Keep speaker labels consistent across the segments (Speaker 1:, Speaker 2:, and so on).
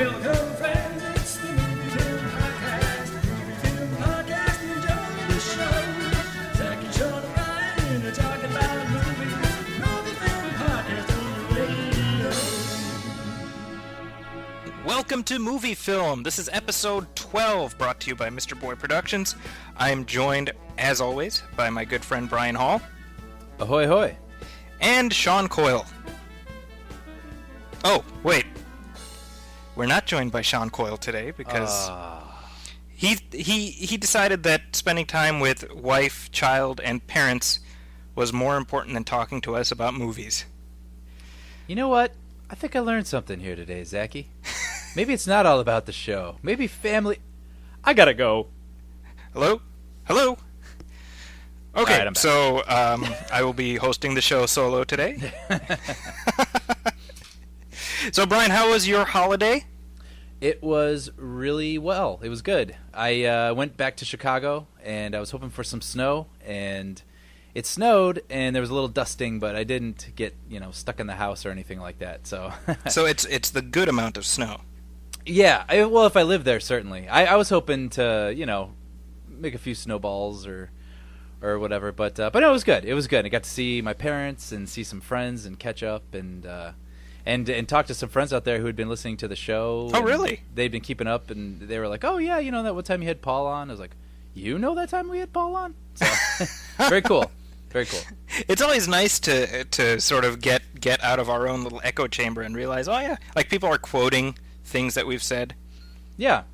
Speaker 1: Welcome, friends, it's the MovieFilm Podcast. MovieFilm Podcast, enjoy the show. Zaki and Brian are talking about movies. MovieFilm Podcast on the radio.
Speaker 2: Welcome to MovieFilm. This is episode 12, brought to you by Mr. Boy Productions. I am joined, as always, by my good friend Brian Hall.
Speaker 3: Ahoy, hoy.
Speaker 2: And Sean Coyle. Oh, wait. We're not joined by Sean Coyle today because he decided that spending time with wife, child, and parents was more important than talking to us about movies.
Speaker 3: You know what? I think I learned something here today, Zaki. Maybe it's not all about the show. Maybe family... I gotta go.
Speaker 2: Hello? Hello? Okay,
Speaker 3: All right, I'm back.
Speaker 2: so I will be hosting the show solo today. So, Brian, how was your holiday?
Speaker 3: It was really well. It was good. I went back to Chicago, and I was hoping for some snow, and it snowed, and there was a little dusting, but I didn't get, stuck in the house or anything like that. So,
Speaker 2: So it's the good amount of snow.
Speaker 3: yeah. Well, if I lived there, certainly. I was hoping to, make a few snowballs or whatever, but no, it was good. It was good. I got to see my parents and see some friends and catch up and talk to some friends out there who had been listening to the show.
Speaker 2: Oh, really?
Speaker 3: They'd been keeping up, and they were like, "Oh yeah, that one time you had Paul on." I was like, "You know that time we had Paul on?" So, very cool. Very cool.
Speaker 2: It's always nice to sort of get out of our own little echo chamber and realize, oh yeah, like people are quoting things that we've said.
Speaker 3: Yeah.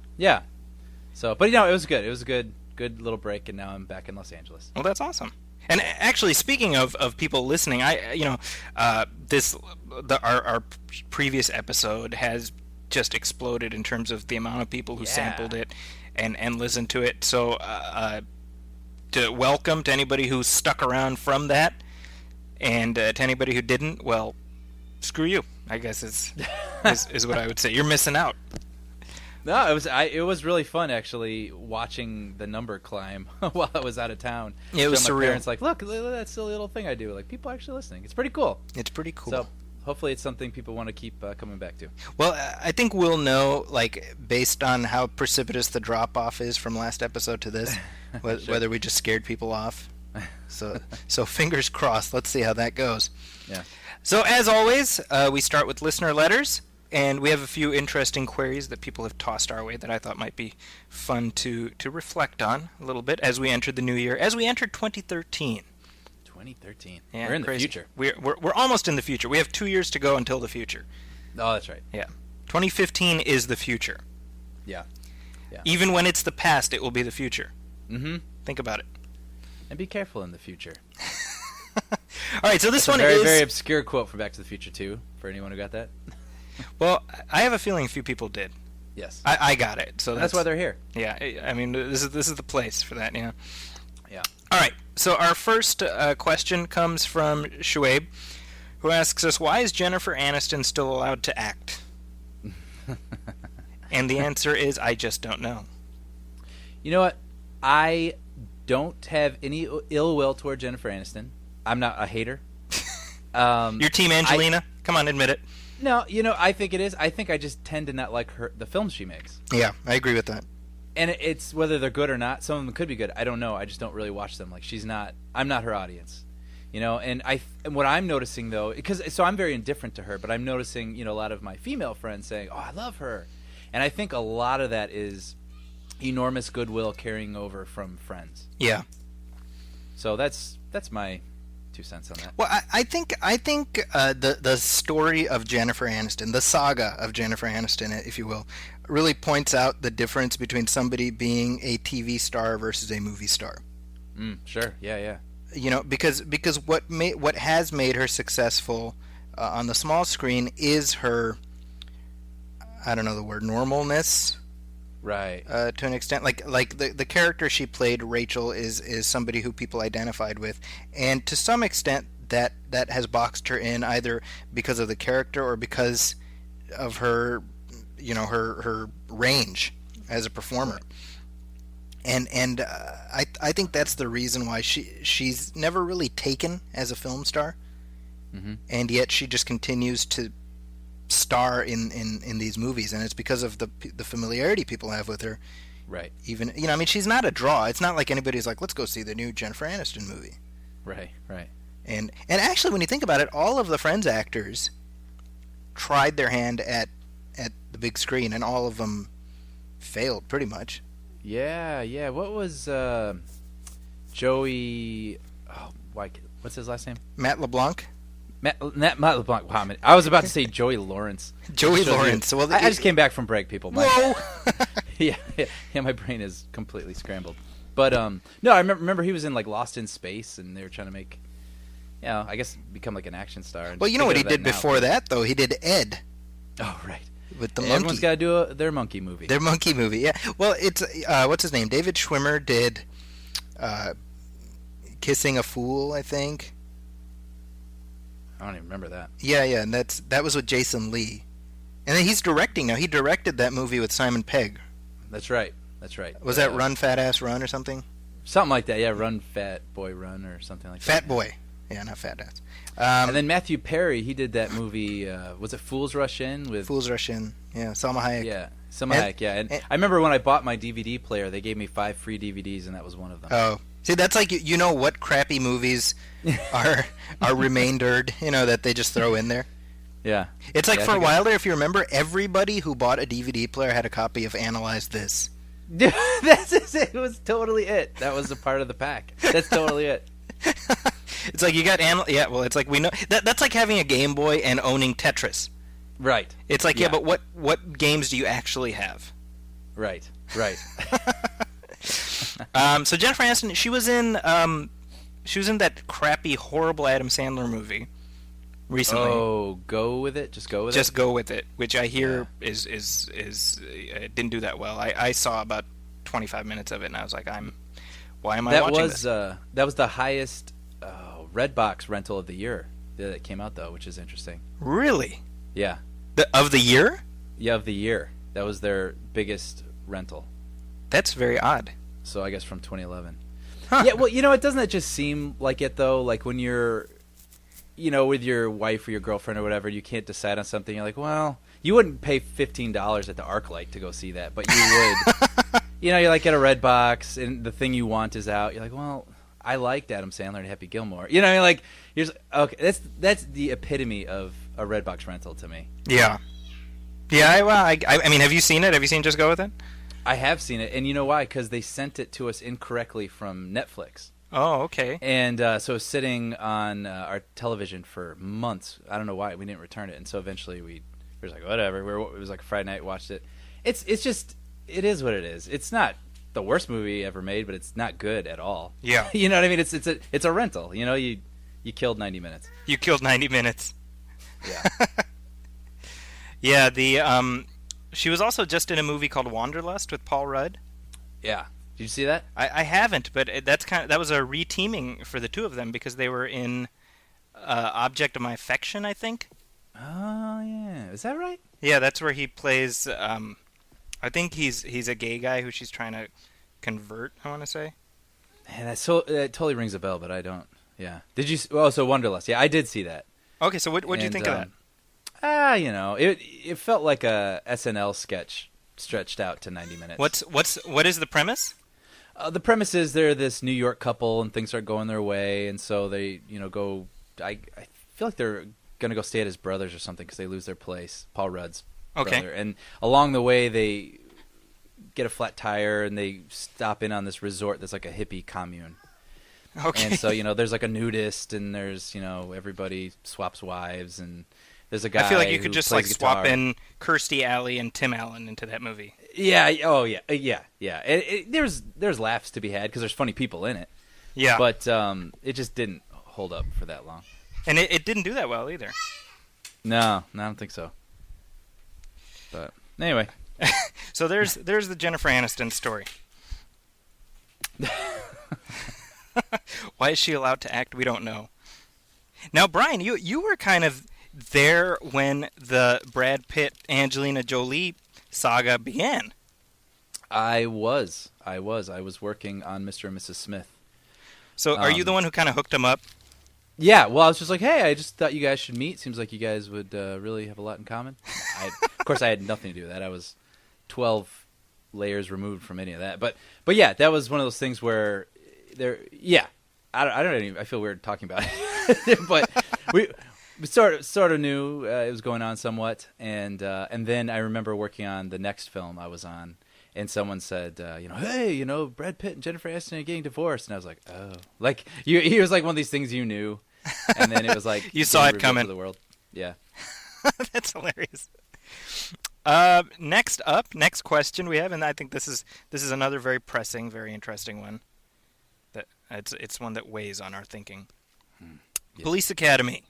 Speaker 3: So, but it was good. It was a good little break, and now I'm back in Los Angeles.
Speaker 2: Well, that's awesome. And actually, speaking of people listening, our previous episode has just exploded in terms of the amount of people who sampled it and listened to it. So, to welcome to anybody who stuck around from that, and to anybody who didn't, well, screw you, I guess is what I would say. You're missing out.
Speaker 3: No, it was really fun actually watching the number climb while I was out of town.
Speaker 2: It was
Speaker 3: my
Speaker 2: surreal.
Speaker 3: Parents like, look, that's the little thing I do. Like, people actually listening. It's pretty cool.
Speaker 2: It's pretty cool.
Speaker 3: So hopefully it's something people want to keep coming back to.
Speaker 2: Well, I think we'll know, like, based on how precipitous the drop-off is from last episode to this,
Speaker 3: Sure.
Speaker 2: whether we just scared people off. So fingers crossed. Let's see how that goes.
Speaker 3: Yeah.
Speaker 2: So as always, we start with listener letters, and we have a few interesting queries that people have tossed our way that I thought might be fun to reflect on a little bit as we enter the new year, as we enter 2013.
Speaker 3: 2013.
Speaker 2: Yeah,
Speaker 3: We're in
Speaker 2: crazy.
Speaker 3: the future.
Speaker 2: We're almost in the future. We have 2 years to go until the future.
Speaker 3: Oh, that's right.
Speaker 2: Yeah. 2015 is the future.
Speaker 3: Yeah.
Speaker 2: Even when it's the past, it will be the future.
Speaker 3: Mm-hmm.
Speaker 2: Think about it.
Speaker 3: And be careful in the future.
Speaker 2: All right, so this
Speaker 3: That's
Speaker 2: one
Speaker 3: a very,
Speaker 2: is...
Speaker 3: very obscure quote from Back to the Future 2, for anyone who got that.
Speaker 2: Well, I have a feeling a few people did.
Speaker 3: Yes.
Speaker 2: I got it. So
Speaker 3: that's why they're here.
Speaker 2: Yeah, I mean, this is the place for that, yeah.
Speaker 3: Yeah.
Speaker 2: All right, so our first question comes from Shuaib, who asks us, why is Jennifer Aniston still allowed to act? And the answer is, I just don't know.
Speaker 3: You know what? I don't have any ill will toward Jennifer Aniston. I'm not a hater.
Speaker 2: Your team Angelina? Come on, admit it.
Speaker 3: No, I think it is. I think I just tend to not like the films she makes.
Speaker 2: Yeah, I agree with that.
Speaker 3: And it's whether they're good or not. Some of them could be good. I don't know. I just don't really watch them. Like, I'm not her audience. And what I'm noticing though, so I'm very indifferent to her, but I'm noticing, a lot of my female friends saying, "Oh, I love her." And I think a lot of that is enormous goodwill carrying over from Friends.
Speaker 2: Yeah.
Speaker 3: So that's my 2 cents on that.
Speaker 2: Well, I think the story of Jennifer Aniston, the saga of Jennifer Aniston, if you will, really points out the difference between somebody being a TV star versus a movie star.
Speaker 3: Sure. Yeah.
Speaker 2: Because what has made her successful on the small screen is her, I don't know the word, normalness.
Speaker 3: Right.
Speaker 2: To an extent, like the character she played, Rachel, is somebody who people identified with, and to some extent that has boxed her in either because of the character or because of her, her range as a performer. And I think that's the reason why she's never really taken as a film star, and yet she just continues to star in these movies, and it's because of the familiarity people have with her.
Speaker 3: Right.
Speaker 2: Even I mean, she's not a draw. It's not like anybody's like, let's go see the new Jennifer Aniston movie.
Speaker 3: Right. Right.
Speaker 2: And actually, when you think about it, all of the Friends actors tried their hand at the big screen, and all of them failed pretty much.
Speaker 3: Yeah. Yeah. What was Joey? Oh, what's his last name?
Speaker 2: Matt LeBlanc.
Speaker 3: Matt LeBlanc. Wow, I was about to say Joey Lawrence.
Speaker 2: Joey Lawrence. Well,
Speaker 3: I just came back from break, people.
Speaker 2: Whoa.
Speaker 3: Yeah, my brain is completely scrambled. But no, I remember he was in like Lost in Space, and they were trying to make, I guess become like an action star. And
Speaker 2: well, you know what he did before that though? He did Ed.
Speaker 3: Oh, right.
Speaker 2: With the monkey.
Speaker 3: Everyone's got to do their monkey movie.
Speaker 2: Their monkey movie, yeah. Well, it's what's his name? David Schwimmer did Kissing a Fool, I think.
Speaker 3: I don't even remember that.
Speaker 2: Yeah, and that was with Jason Lee, and then he's directing now. He directed that movie with Simon Pegg.
Speaker 3: That's right.
Speaker 2: Was that Run Fat Ass Run or something?
Speaker 3: Something like that. Yeah, Run Fat Boy Run or something like that.
Speaker 2: Fat Boy. Yeah, not Fat Ass.
Speaker 3: And then Matthew Perry, he did that movie. Was it Fools Rush In with
Speaker 2: Fools Rush In? Yeah, Salma Hayek.
Speaker 3: Yeah, Salma Hayek. Yeah, and I remember when I bought my DVD player, they gave me 5 free DVDs, and that was one of them.
Speaker 2: Oh, see, that's like you know what crappy movies are remaindered, that they just throw in there.
Speaker 3: Yeah,
Speaker 2: it's like for a while there, if you remember, everybody who bought a DVD player had a copy of Analyze This.
Speaker 3: It was totally it. That was a part of the pack. That's totally it.
Speaker 2: It's like you got well, it's like we know that's like having a Game Boy and owning Tetris.
Speaker 3: Right.
Speaker 2: It's like but what games do you actually have?
Speaker 3: Right.
Speaker 2: So Jennifer Aniston, she was in that crappy, horrible Adam Sandler movie recently.
Speaker 3: Oh, go with it. Just go with it.
Speaker 2: Just go with it, which I hear is didn't do that well. I saw about 25 minutes of it, and I was like, why am I watching this?
Speaker 3: That was the highest Redbox rental of the year that came out, though, which is interesting.
Speaker 2: Really?
Speaker 3: Yeah.
Speaker 2: Of the year?
Speaker 3: Yeah, of the year. That was their biggest rental.
Speaker 2: That's very odd.
Speaker 3: So I guess from 2011.
Speaker 2: Huh.
Speaker 3: Yeah, well, doesn't it just seem like it, though? Like when you're, with your wife or your girlfriend or whatever, you can't decide on something. You're like, well, you wouldn't pay $15 at the ArcLight to go see that, but you would. You're like at a Redbox, and the thing you want is out. You're like, well, I liked Adam Sandler and Happy Gilmore. You're like, okay, that's the epitome of a Redbox rental to me.
Speaker 2: Yeah. Yeah, I mean, have you seen it? Have you seen Just Go With It?
Speaker 3: I have seen it, and you know why? Because they sent it to us incorrectly from Netflix.
Speaker 2: Oh, okay.
Speaker 3: And so it was sitting on our television for months. I don't know why. We didn't return it, and so eventually we were like, whatever. It was like a Friday night, watched it. It is what it is. It's not the worst movie ever made, but it's not good at all.
Speaker 2: Yeah.
Speaker 3: You know what I mean? It's a rental. You killed 90 minutes.
Speaker 2: You killed 90 minutes.
Speaker 3: Yeah.
Speaker 2: Yeah, she was also just in a movie called Wanderlust with Paul Rudd.
Speaker 3: Yeah. Did you see that?
Speaker 2: I haven't, but that was a reteaming for the two of them because they were in Object of My Affection, I think.
Speaker 3: Oh, yeah. Is that right?
Speaker 2: Yeah, that's where he plays I think he's a gay guy who she's trying to convert, I want to say.
Speaker 3: Man, that totally rings a bell, but I don't. Yeah. Did you? Oh, so Wanderlust. Yeah, I did see that.
Speaker 2: Okay, so what did you think of that?
Speaker 3: It felt like a SNL sketch stretched out to 90 minutes.
Speaker 2: What is the premise?
Speaker 3: The premise is they're this New York couple and things aren't going their way, and so they go. I feel like they're gonna go stay at his brother's or something because they lose their place, Paul Rudd's brother. And along the way they get a flat tire and they stop in on this resort that's like a hippie commune.
Speaker 2: Okay.
Speaker 3: And so there's like a nudist and there's everybody swaps wives and there's a guy.
Speaker 2: I feel like you could just like
Speaker 3: guitar.
Speaker 2: swap in Kirstie Alley and Tim Allen into that movie.
Speaker 3: Yeah. Oh yeah. Yeah. There's laughs to be had because there's funny people in it.
Speaker 2: Yeah.
Speaker 3: But it just didn't hold up for that long.
Speaker 2: And it didn't do that well either.
Speaker 3: No, I don't think so. But anyway,
Speaker 2: so there's the Jennifer Aniston story. Why is she allowed to act? We don't know. Now, Brian, you were kind of there when the Brad Pitt Angelina Jolie saga began.
Speaker 3: I was working on Mr. and Mrs. Smith.
Speaker 2: So, are you the one who kind of hooked them up?
Speaker 3: Yeah, well, I was just like, hey, I just thought you guys should meet. Seems like you guys would really have a lot in common. Of course, I had nothing to do with that. I was 12 layers removed from any of that. But yeah, that was one of those things where yeah, I don't even, I feel weird talking about it. But we sort of knew it was going on somewhat. And then I remember working on the next film I was on. And someone said, hey, Brad Pitt and Jennifer Aniston are getting divorced. And I was like, oh. Like, he was like one of these things you knew. And then it was like...
Speaker 2: You saw it coming.
Speaker 3: To the world. Yeah.
Speaker 2: That's hilarious. Next question we have, and I think this is another very pressing, very interesting one. That it's one that weighs on our thinking. Yeah. Police Academy.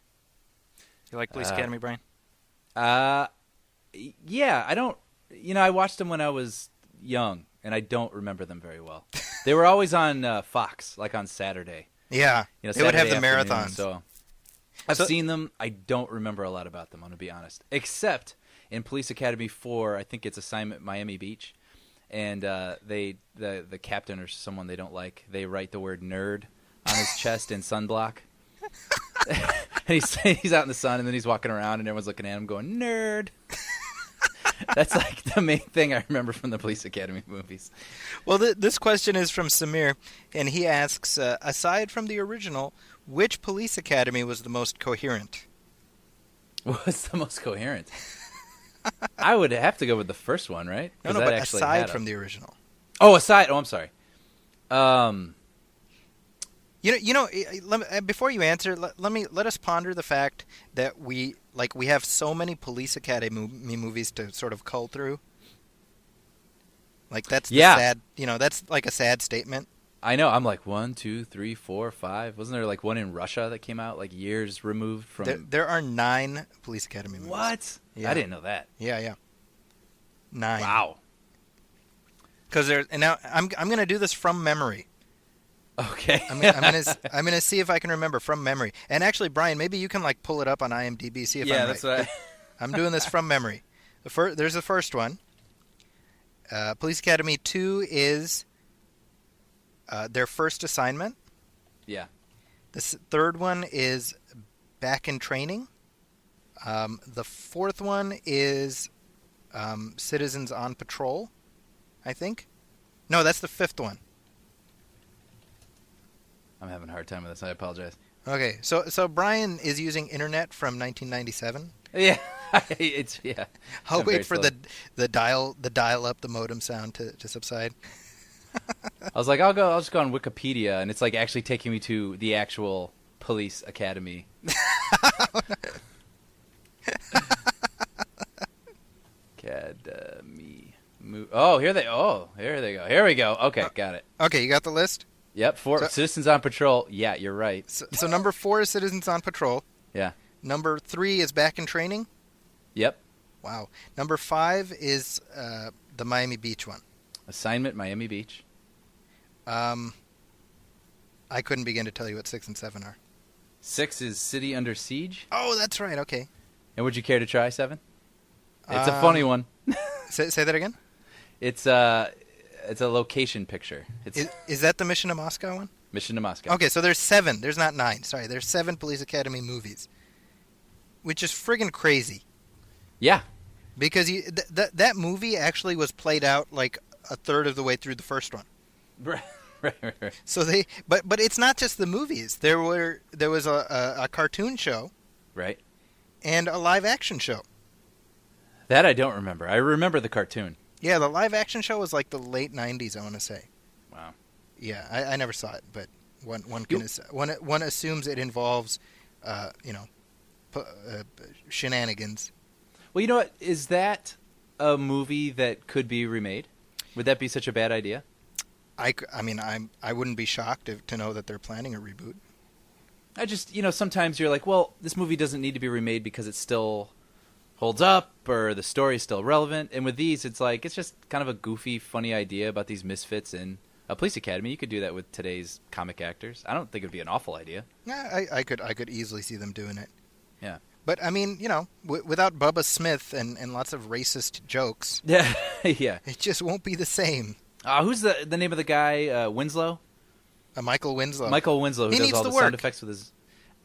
Speaker 2: You like Police Academy, Brian?
Speaker 3: Yeah, I don't... I watched them when I was young, and I don't remember them very well. They were always on Fox, like on Saturday.
Speaker 2: Yeah, they would have the marathons.
Speaker 3: So I've seen them. I don't remember a lot about them, I'm going to be honest. Except in Police Academy 4, I think it's Assignment Miami Beach, and the captain or someone they don't like, they write the word nerd on his chest in sunblock. And he's out in the sun, and then he's walking around, and everyone's looking at him going, nerd. That's like the main thing I remember from the Police Academy movies.
Speaker 2: Well, this question is from Samir, and he asks, aside from the original, which Police Academy was the most coherent?
Speaker 3: What's the most coherent? I would have to go with the first one, right?
Speaker 2: No, but aside from the original.
Speaker 3: Oh, aside. Oh, I'm sorry.
Speaker 2: Before you answer, let us ponder the fact that we have so many Police Academy movies to sort of cull through. Like that's sad. That's like a sad statement.
Speaker 3: I know. I'm like 1, 2, 3, 4, 5. Wasn't there like one in Russia that came out like years removed from?
Speaker 2: There are 9 Police Academy movies.
Speaker 3: What? Yeah. I didn't know that.
Speaker 2: Yeah. 9.
Speaker 3: Wow.
Speaker 2: Because now I'm going to do this from memory.
Speaker 3: Okay.
Speaker 2: I'm gonna see if I can remember from memory. And actually, Brian, maybe you can like pull it up on IMDb, see if I'm right.
Speaker 3: Yeah, that's what
Speaker 2: I'm doing this from memory. There's the first one. Police Academy 2 is their first assignment.
Speaker 3: Yeah.
Speaker 2: The third one is Back in Training. The fourth one is Citizens on Patrol, I think. No, that's the fifth one.
Speaker 3: I'm having a hard time with this. I apologize.
Speaker 2: Okay, so Brian is using internet from 1997.
Speaker 3: Yeah, it's yeah.
Speaker 2: I'll wait for the dial up the modem sound to subside.
Speaker 3: I was like, I'll just go on Wikipedia, and it's like actually taking me to the actual Police Academy. Academy. Here they go. Here we go. Okay, got it.
Speaker 2: Okay, you got the list?
Speaker 3: Yep, Citizens on Patrol. Yeah, you're right.
Speaker 2: So number 4 is Citizens on Patrol.
Speaker 3: Yeah.
Speaker 2: Number 3 is Back in Training.
Speaker 3: Yep.
Speaker 2: Wow. Number 5 is the Miami Beach one.
Speaker 3: Assignment Miami Beach.
Speaker 2: I couldn't begin to tell you what 6 and 7 are.
Speaker 3: 6 is City Under Siege.
Speaker 2: Oh, that's right. Okay.
Speaker 3: And would you care to try 7? It's a funny one.
Speaker 2: Say that again?
Speaker 3: It's a location picture.
Speaker 2: Is that the Mission to Moscow one?
Speaker 3: Mission to Moscow.
Speaker 2: Okay, so there's 7. There's not 9. Sorry, there's 7 Police Academy movies, which is friggin' crazy.
Speaker 3: Yeah.
Speaker 2: Because that movie actually was played out like a third of the way through the first one.
Speaker 3: Right.
Speaker 2: So but it's not just the movies. There was a cartoon show,
Speaker 3: right,
Speaker 2: and a live action show.
Speaker 3: That I don't remember. I remember the cartoon.
Speaker 2: Yeah, the live action show was like the late 90s, I want to say.
Speaker 3: Wow.
Speaker 2: Yeah, I never saw it, but one assumes it involves, shenanigans.
Speaker 3: Well, you know what? Is that a movie that could be remade? Would that be such a bad idea?
Speaker 2: I wouldn't be shocked to know that they're planning a reboot.
Speaker 3: I just, sometimes you're like, well, this movie doesn't need to be remade because it still holds up or the story's still relevant. And with these, it's like, it's just kind of a goofy, funny idea about these misfits in a police academy. You could do that with today's comic actors. I don't think it would be an awful idea.
Speaker 2: Yeah, I could easily see them doing it.
Speaker 3: Yeah.
Speaker 2: But, without Bubba Smith and lots of racist jokes,
Speaker 3: yeah, yeah,
Speaker 2: it just won't be the same.
Speaker 3: Who's the name of the guy? Winslow?
Speaker 2: Michael Winslow.
Speaker 3: Michael Winslow, who does all the sound effects with his...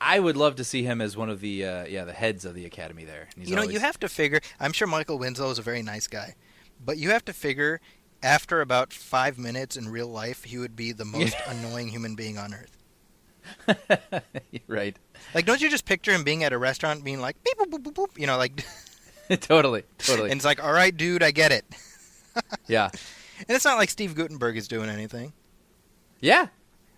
Speaker 3: I would love to see him as one of the the heads of the Academy there. And he's
Speaker 2: You know,
Speaker 3: always-
Speaker 2: you have to figure. I'm sure Michael Winslow is a very nice guy, but you have to figure after about 5 minutes in real life, he would be the most annoying human being on earth.
Speaker 3: right.
Speaker 2: Like, don't you just picture him being at a restaurant, being like, beep, boop, boop, boop, boop, you know, like,
Speaker 3: totally.
Speaker 2: and it's like, all right, dude, I get it.
Speaker 3: Yeah.
Speaker 2: And it's not like Steve Guttenberg is doing anything.
Speaker 3: Yeah.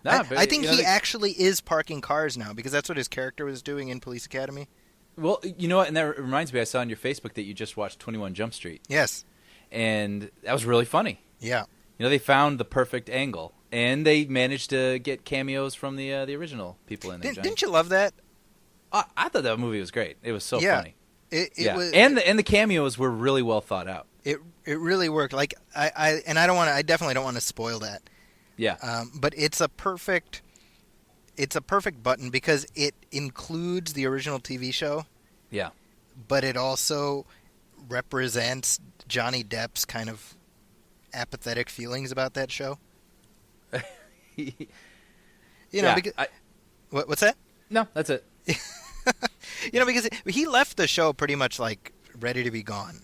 Speaker 3: No, but,
Speaker 2: I think
Speaker 3: you know,
Speaker 2: he actually is parking cars now because that's what his character was doing in Police Academy.
Speaker 3: Well, you know what? And that reminds me, I saw on your Facebook that you just watched 21 Jump Street.
Speaker 2: Yes.
Speaker 3: And that was really funny.
Speaker 2: Yeah.
Speaker 3: You know, they found the perfect angle, and they managed to get cameos from the original people in there.
Speaker 2: Didn't you love that?
Speaker 3: I thought that movie was great. It was so
Speaker 2: Yeah.
Speaker 3: funny.
Speaker 2: It was,
Speaker 3: and the cameos were really well thought out.
Speaker 2: It really worked. Like I definitely don't want to spoil that.
Speaker 3: Yeah.
Speaker 2: But it's a perfect button because it includes the original TV show,
Speaker 3: Yeah.
Speaker 2: but it also represents Johnny Depp's kind of apathetic feelings about that show. You know,
Speaker 3: Yeah,
Speaker 2: because what's that?
Speaker 3: No, that's it.
Speaker 2: You know, because he left the show pretty much like ready to be gone.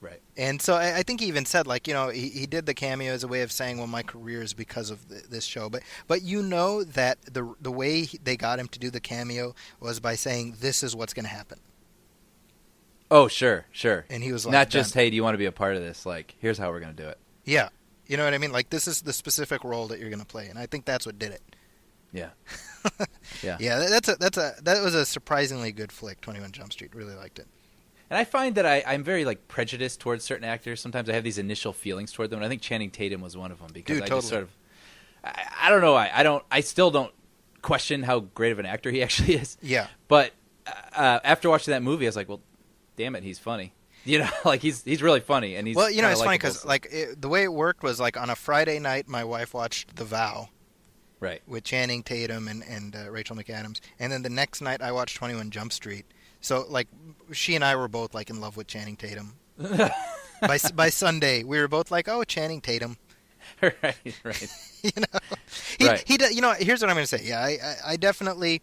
Speaker 3: Right.
Speaker 2: And so I think he even said, like, you know, he did the cameo as a way of saying, well, my career is because of this show. But you know that the way they got him to do the cameo was by saying, this is what's going to happen.
Speaker 3: Oh, sure.
Speaker 2: And he was like,
Speaker 3: not just, hey, do you want to be a part of this? Like, here's how we're going to do it.
Speaker 2: yeah. You know what I mean? Like, this is the specific role that you're going to play. And I think that's what did it.
Speaker 3: Yeah. Yeah.
Speaker 2: Yeah, that was a surprisingly good flick, 21 Jump Street. Really liked it.
Speaker 3: And I find that I'm very like prejudiced towards certain actors. Sometimes I have these initial feelings toward them, and I think Channing Tatum was one of them because
Speaker 2: Dude,
Speaker 3: I
Speaker 2: totally.
Speaker 3: just sort of, I don't know, I still don't question how great of an actor he actually is.
Speaker 2: Yeah.
Speaker 3: But after watching that movie, I was like, well, damn it, he's funny. You know, like he's really funny, and he's
Speaker 2: Well, you know,
Speaker 3: kinda
Speaker 2: it's funny
Speaker 3: likable.
Speaker 2: because like the way it worked was like on a Friday night, my wife watched The Vow
Speaker 3: right.
Speaker 2: with Channing Tatum and Rachel McAdams, and then the next night I watched 21 Jump Street. So like she and I were both like in love with Channing Tatum. by Sunday, we were both like, oh, Channing Tatum.
Speaker 3: right.
Speaker 2: You know,
Speaker 3: Right.
Speaker 2: You know, here's what I'm going to say. Yeah, I definitely.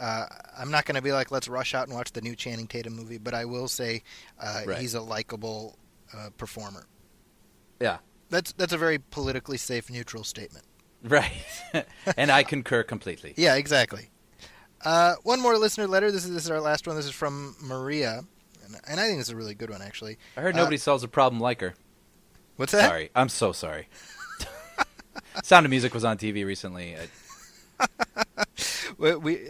Speaker 2: I'm not going to be like, let's rush out and watch the new Channing Tatum movie, but I will say
Speaker 3: Right.
Speaker 2: he's a likable performer.
Speaker 3: Yeah.
Speaker 2: That's a very politically safe, neutral statement.
Speaker 3: Right. And I concur completely.
Speaker 2: Yeah, exactly. One more listener letter. This is our last one. This is from Maria, and I think it's a really good one, actually.
Speaker 3: I heard nobody solves a problem like her.
Speaker 2: What's that?
Speaker 3: Sorry. I'm so sorry. Sound of Music was on TV recently.
Speaker 2: We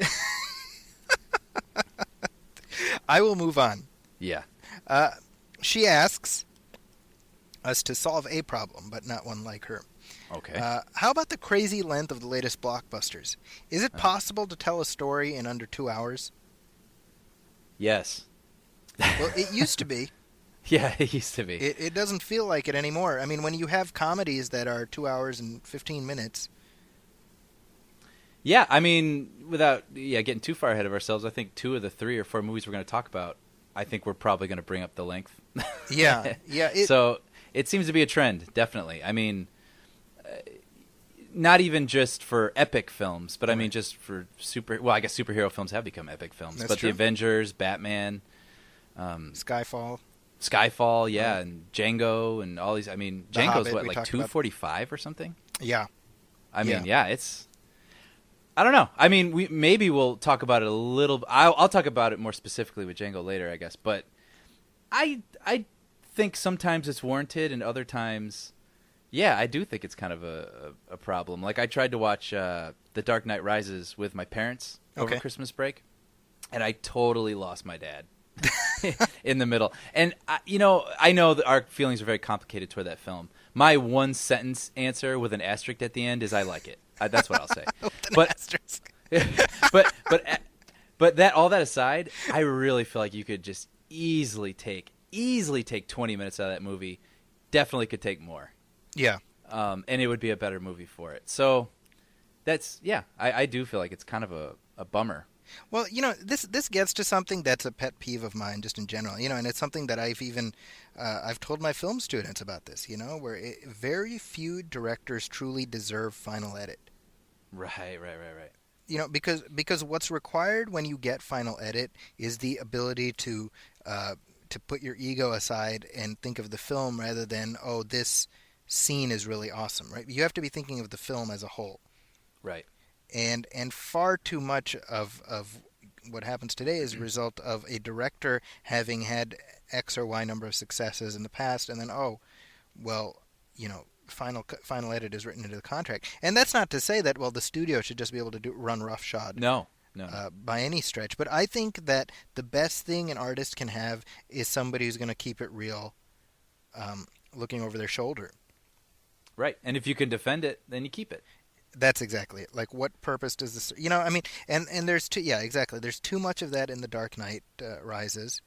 Speaker 2: I will move on.
Speaker 3: Yeah.
Speaker 2: She asks us to solve a problem, but not one like her.
Speaker 3: Okay.
Speaker 2: How about the crazy length of the latest blockbusters? Is it possible to tell a story in under 2 hours?
Speaker 3: Yes.
Speaker 2: Well, it used to be.
Speaker 3: Yeah, it used to be.
Speaker 2: It doesn't feel like it anymore. I mean, when you have comedies that are 2 hours and 15 minutes.
Speaker 3: Yeah, I mean, without getting too far ahead of ourselves, I think 2 of the 3 or 4 movies we're going to talk about, I think we're probably going to bring up the length.
Speaker 2: Yeah.
Speaker 3: So it seems to be a trend, definitely. I mean, not even just for epic films, but I mean just for I guess superhero films have become epic films.
Speaker 2: That's
Speaker 3: but
Speaker 2: true.
Speaker 3: the Avengers, Batman,
Speaker 2: Skyfall.
Speaker 3: Skyfall, yeah, and Django and all these. I mean,
Speaker 2: The
Speaker 3: Django's
Speaker 2: Hobbit,
Speaker 3: what,
Speaker 2: we
Speaker 3: like
Speaker 2: talked about.
Speaker 3: 245 or something?
Speaker 2: Yeah.
Speaker 3: I mean, yeah, it's. I don't know. I mean, we'll talk about it a little. I'll talk about it more specifically with Django later, I guess. But I think sometimes it's warranted, and other times, yeah, I do think it's kind of a problem. Like I tried to watch The Dark Knight Rises with my parents over
Speaker 2: Okay.
Speaker 3: Christmas break, and I totally lost my dad in the middle. And I know that our feelings are very complicated toward that film. My one sentence answer with an asterisk at the end is I like it. That's what I'll say. But that all that aside, I really feel like you could just easily take 20 minutes out of that movie. Definitely could take more.
Speaker 2: Yeah.
Speaker 3: And it would be a better movie for it. So that's I do feel like it's kind of a bummer.
Speaker 2: Well, this gets to something that's a pet peeve of mine just in general, and it's something that I've told my film students about this, where very few directors truly deserve final edit.
Speaker 3: Right.
Speaker 2: because what's required when you get final edit is the ability to put your ego aside and think of the film rather than, oh, this scene is really awesome, right? You have to be thinking of the film as a whole.
Speaker 3: Right.
Speaker 2: And far too much of what happens today is a result of a director having had X or Y number of successes in the past, and then, oh, well, final edit is written into the contract. And that's not to say that, well, the studio should just be able to run roughshod.
Speaker 3: No.
Speaker 2: By any stretch. But I think that the best thing an artist can have is somebody who's going to keep it real, looking over their shoulder.
Speaker 3: Right. And if you can defend it, then you keep it.
Speaker 2: That's exactly it. Like, what purpose does this... I mean, and there's exactly. There's too much of that in The Dark Knight Rises.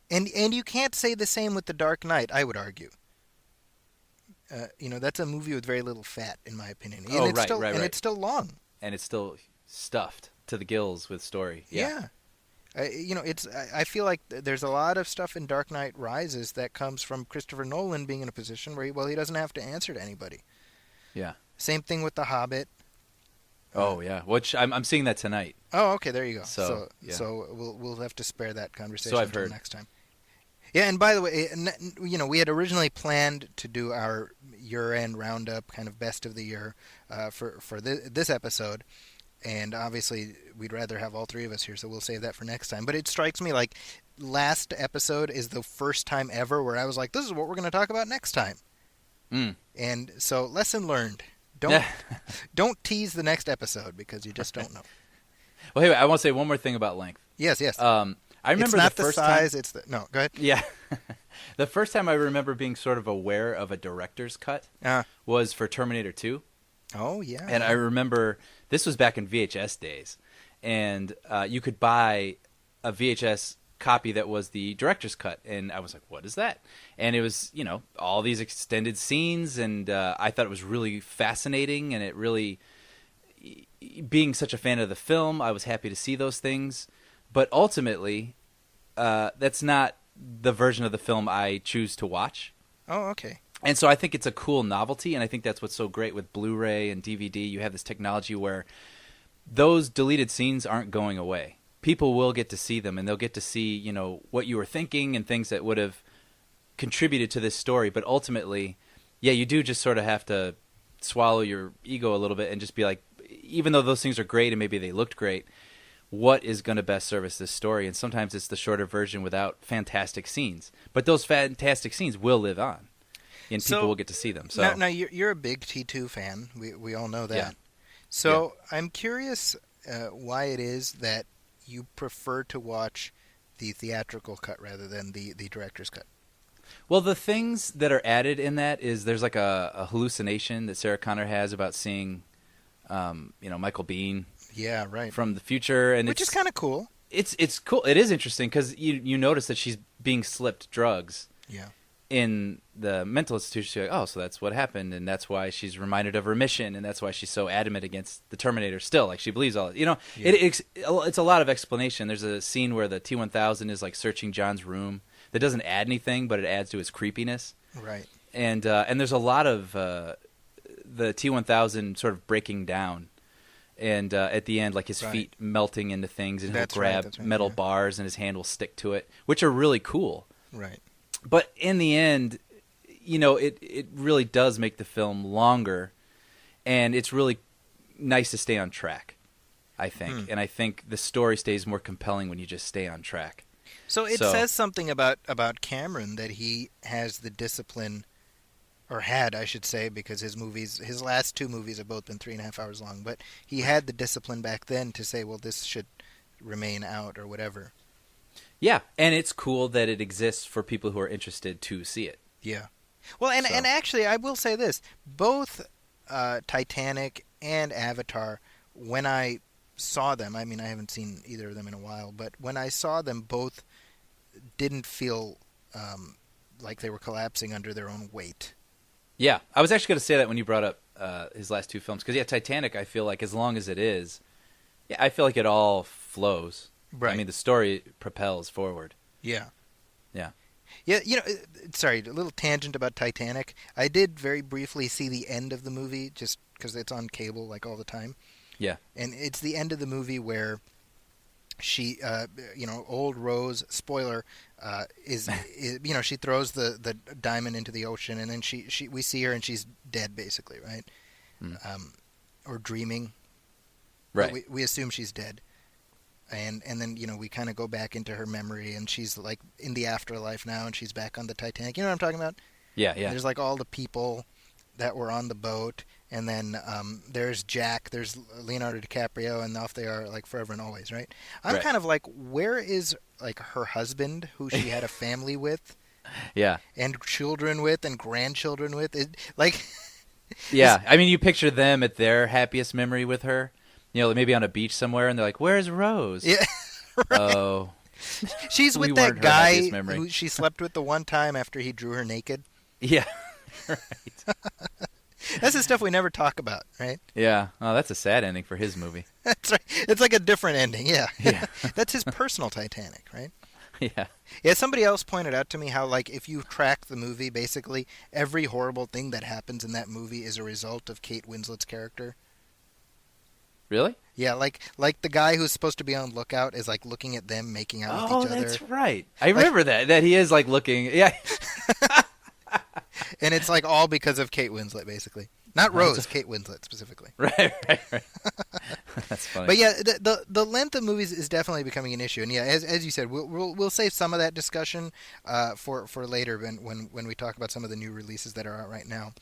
Speaker 2: And you can't say the same with The Dark Knight, I would argue. That's a movie with very little fat, in my opinion. And
Speaker 3: right.
Speaker 2: It's still long.
Speaker 3: And it's still stuffed to the gills with story. Yeah.
Speaker 2: I feel like there's a lot of stuff in Dark Knight Rises that comes from Christopher Nolan being in a position where he doesn't have to answer to anybody.
Speaker 3: Yeah.
Speaker 2: Same thing with The Hobbit.
Speaker 3: Oh yeah, which I'm seeing that tonight.
Speaker 2: Oh, okay, there you go.
Speaker 3: So
Speaker 2: we'll have to spare that conversation
Speaker 3: I've
Speaker 2: until
Speaker 3: heard.
Speaker 2: next time. Yeah, and by the way, we had originally planned to do our year-end roundup, kind of best of the year, for this episode. And obviously, we'd rather have all three of us here, so we'll save that for next time. But it strikes me like last episode is the first time ever where I was like, this is what we're going to talk about next time. And so, lesson learned. Don't tease the next episode because you just don't know.
Speaker 3: Well, hey, I want to say one more thing about length.
Speaker 2: Yes.
Speaker 3: I remember
Speaker 2: it's not
Speaker 3: the first
Speaker 2: size.
Speaker 3: time.
Speaker 2: It's the no. Go ahead.
Speaker 3: Yeah, the first time I remember being sort of aware of a director's cut was for Terminator 2.
Speaker 2: Oh yeah.
Speaker 3: And I remember this was back in VHS days, and you could buy a VHS copy that was the director's cut, and I was like, what is that? And it was, all these extended scenes, and I thought it was really fascinating, and it really, being such a fan of the film, I was happy to see those things, but ultimately, that's not the version of the film I choose to watch.
Speaker 2: Oh, okay.
Speaker 3: And so I think it's a cool novelty, and I think that's what's so great with Blu-ray and DVD. You have this technology where those deleted scenes aren't going away. People will get to see them, and they'll get to see, what you were thinking and things that would have contributed to this story. But ultimately, yeah, you do just sort of have to swallow your ego a little bit and just be like, even though those things are great and maybe they looked great, what is going to best service this story? And sometimes it's the shorter version without fantastic scenes. But those fantastic scenes will live on, and people will get to see them. So
Speaker 2: now you're a big T2 fan. We all know that.
Speaker 3: Yeah.
Speaker 2: So I'm curious why it is that you prefer to watch the theatrical cut rather than the director's cut.
Speaker 3: Well, the things that are added in that is there's like a hallucination that Sarah Connor has about seeing, Michael Biehn.
Speaker 2: Yeah, right.
Speaker 3: From the future, and
Speaker 2: which is kind of cool.
Speaker 3: It's cool. It is interesting because you notice that she's being slipped drugs.
Speaker 2: Yeah. In
Speaker 3: the mental institution, you're like, oh, so that's what happened, and that's why she's reminded of her mission, and that's why she's so adamant against the Terminator still. Like, she believes all it. Yeah. It's a lot of explanation. There's a scene where the T-1000 is, like, searching John's room. That doesn't add anything, but it adds to his creepiness.
Speaker 2: Right.
Speaker 3: And there's a lot of the T-1000 sort of breaking down. And at the end, like, his feet melting into things, and he'll grab metal bars, and his hand will stick to it, which are really cool.
Speaker 2: Right.
Speaker 3: But in the end, it really does make the film longer, and it's really nice to stay on track, I think. And I think the story stays more compelling when you just stay on track.
Speaker 2: So it says something about Cameron that he has the discipline, or had, I should say, because his last two movies have both been 3.5 hours long, but he had the discipline back then to say, well, this should remain out or whatever.
Speaker 3: Yeah, and it's cool that it exists for people who are interested to see it.
Speaker 2: Yeah. Well, and actually, I will say this. Both Titanic and Avatar, when I saw them, I mean, I haven't seen either of them in a while, but when I saw them, both didn't feel like they were collapsing under their own weight.
Speaker 3: Yeah, I was actually going to say that when you brought up his last two films. Because, Titanic, I feel like as long as it is, I feel like it all flows.
Speaker 2: Right.
Speaker 3: I mean, the story propels forward.
Speaker 2: Yeah.
Speaker 3: Yeah.
Speaker 2: Yeah, sorry, a little tangent about Titanic. I did very briefly see the end of the movie just because it's on cable like all the time.
Speaker 3: Yeah.
Speaker 2: And it's the end of the movie where she, old Rose, spoiler, is she throws the diamond into the ocean, and then we see her and she's dead basically, right? Or dreaming.
Speaker 3: Right.
Speaker 2: But we assume she's dead. And then we kind of go back into her memory, and she's like in the afterlife now, and she's back on the Titanic. You know what I'm talking about?
Speaker 3: Yeah.
Speaker 2: There's like all the people that were on the boat, and then there's Jack, there's Leonardo DiCaprio, and off they are like forever and always, right? I'm
Speaker 3: Right.
Speaker 2: kind of like, where is like her husband, who she had a family with,
Speaker 3: Yeah.
Speaker 2: and children with, and grandchildren with? Like,
Speaker 3: Yeah. I mean, you picture them at their happiest memory with her. Maybe on a beach somewhere, and they're like, "Where's Rose?"
Speaker 2: yeah, right.
Speaker 3: Oh,
Speaker 2: She's
Speaker 3: we
Speaker 2: with
Speaker 3: weren't
Speaker 2: that
Speaker 3: her
Speaker 2: guy
Speaker 3: happiest memory.
Speaker 2: who she slept with the one time after he drew her naked.
Speaker 3: Yeah. Right.
Speaker 2: That's the stuff we never talk about, right?
Speaker 3: Yeah. Oh, that's a sad ending for his movie.
Speaker 2: That's right. It's like a different ending, yeah.
Speaker 3: Yeah.
Speaker 2: That's his personal Titanic, right?
Speaker 3: Yeah.
Speaker 2: Yeah, somebody else pointed out to me how, like, if you track the movie, basically every horrible thing that happens in that movie is a result of Kate Winslet's character.
Speaker 3: Really?
Speaker 2: Yeah, like the guy who's supposed to be on lookout is like looking at them making out with
Speaker 3: Oh,
Speaker 2: each other.
Speaker 3: that's right. I remember that he is like looking. Yeah.
Speaker 2: And it's like all because of Kate Winslet, basically. Not Rose, Kate Winslet specifically.
Speaker 3: Right. That's funny.
Speaker 2: But yeah, the length of movies is definitely becoming an issue, and yeah, as you said, we'll save some of that discussion for later when we talk about some of the new releases that are out right now.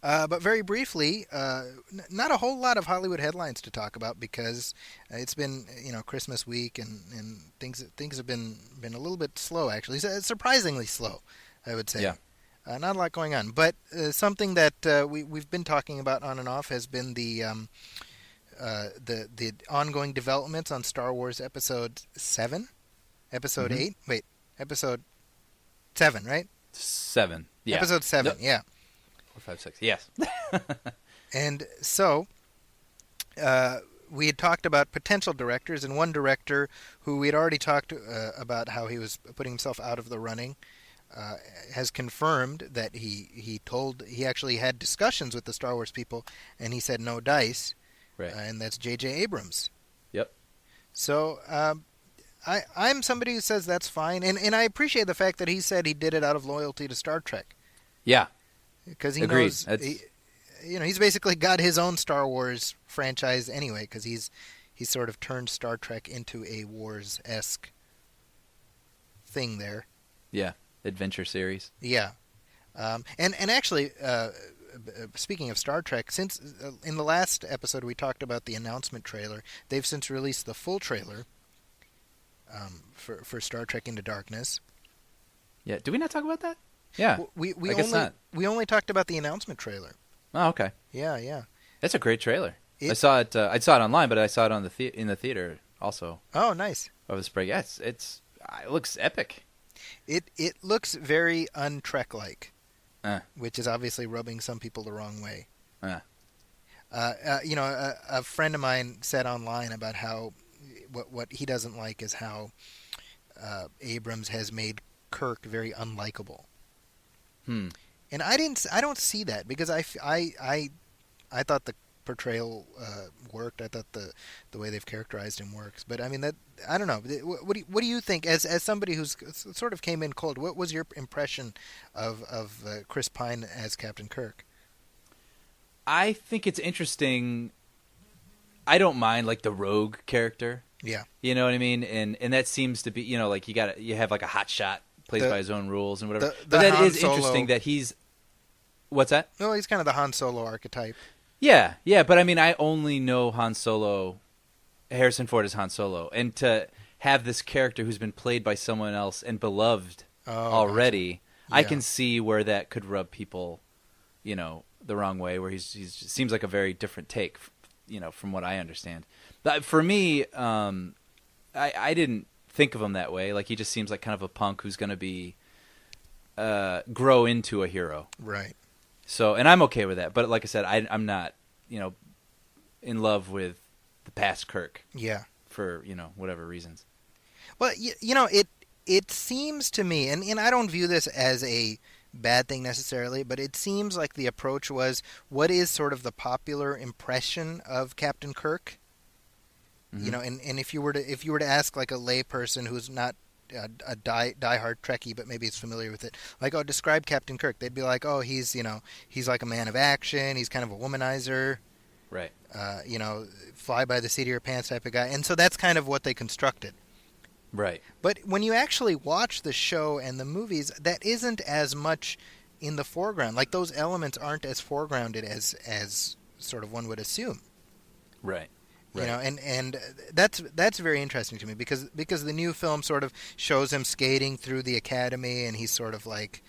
Speaker 2: But very briefly, not a whole lot of Hollywood headlines to talk about because it's been Christmas week and things have been a little bit slow actually, surprisingly slow, I would say.
Speaker 3: Yeah.
Speaker 2: Not a lot going on, but something that we've been talking about on and off has been the ongoing developments on Star Wars Episode 7, Episode 8. Wait, Episode 7, right?
Speaker 3: 7. Yeah.
Speaker 2: Episode 7.
Speaker 3: Yep.
Speaker 2: Yeah.
Speaker 3: 4, 5, 6. Yes.
Speaker 2: And so we had talked about potential directors, and one director who we had already talked about how he was putting himself out of the running has confirmed that he actually had discussions with the Star Wars people, and he said no dice,
Speaker 3: Right.
Speaker 2: and that's J.J. Abrams.
Speaker 3: Yep.
Speaker 2: So I'm somebody who says that's fine, and I appreciate the fact that he said he did it out of loyalty to Star Trek.
Speaker 3: Yeah.
Speaker 2: Because he
Speaker 3: Agreed.
Speaker 2: knows, he's basically got his own Star Wars franchise anyway, because he's sort of turned Star Trek into a Wars-esque thing there.
Speaker 3: Yeah. Adventure series.
Speaker 2: Yeah. And actually, speaking of Star Trek, since in the last episode we talked about the announcement trailer, they've since released the full trailer for Star Trek Into Darkness.
Speaker 3: Yeah. Did we not talk about that? Yeah. I guess not.
Speaker 2: We only talked about the announcement trailer.
Speaker 3: Oh, okay.
Speaker 2: Yeah.
Speaker 3: That's a great trailer. I saw it. I saw it online, but I saw it on in the theater also.
Speaker 2: Oh, nice.
Speaker 3: Over the spring. Yeah, it looks epic.
Speaker 2: It looks very un-Trek-like, which is obviously rubbing some people the wrong way. A friend of mine said online about how what he doesn't like is how Abrams has made Kirk very unlikable. And I don't see that because I thought the portrayal worked. I thought the way they've characterized him works. But I mean that I don't know. What do you think as somebody who's sort of came in cold? What was your impression of Chris Pine as Captain Kirk?
Speaker 3: I think it's interesting. I don't mind like the rogue character.
Speaker 2: Yeah.
Speaker 3: You know what I mean? And that seems to be like you have like a hot shot plays by his own rules and whatever. But that
Speaker 2: Han
Speaker 3: is
Speaker 2: Solo.
Speaker 3: interesting that he's what's that?
Speaker 2: No, he's kind of the Han Solo archetype.
Speaker 3: Yeah, but I mean, I only know Han Solo, Harrison Ford as Han Solo, and to have this character who's been played by someone else and beloved already,
Speaker 2: gotcha.
Speaker 3: I can see where that could rub people, the wrong way. Where he seems like a very different take, from what I understand. But for me, I didn't think of him that way. Like he just seems like kind of a punk who's going to be grow into a hero,
Speaker 2: Right.
Speaker 3: So, and I'm okay with that. But like I said, I'm not, in love with the past Kirk.
Speaker 2: Yeah.
Speaker 3: For, whatever reasons.
Speaker 2: Well, it seems to me, and I don't view this as a bad thing necessarily, but it seems like the approach was, what is sort of the popular impression of Captain Kirk?
Speaker 3: Mm-hmm.
Speaker 2: You know, and if you were to ask like a lay person who's not a diehard Trekkie, but maybe is familiar with it, like, oh, describe Captain Kirk, they'd be like, oh, he's like a man of action, he's kind of a womanizer,
Speaker 3: Right.
Speaker 2: Fly by the seat of your pants type of guy, and so that's kind of what they constructed.
Speaker 3: Right.
Speaker 2: But when you actually watch the show and the movies, that isn't as much in the foreground. Like, those elements aren't as foregrounded as sort of one would assume.
Speaker 3: Right.
Speaker 2: You know, and that's very interesting to me because the new film sort of shows him skating through the academy, and he's sort of like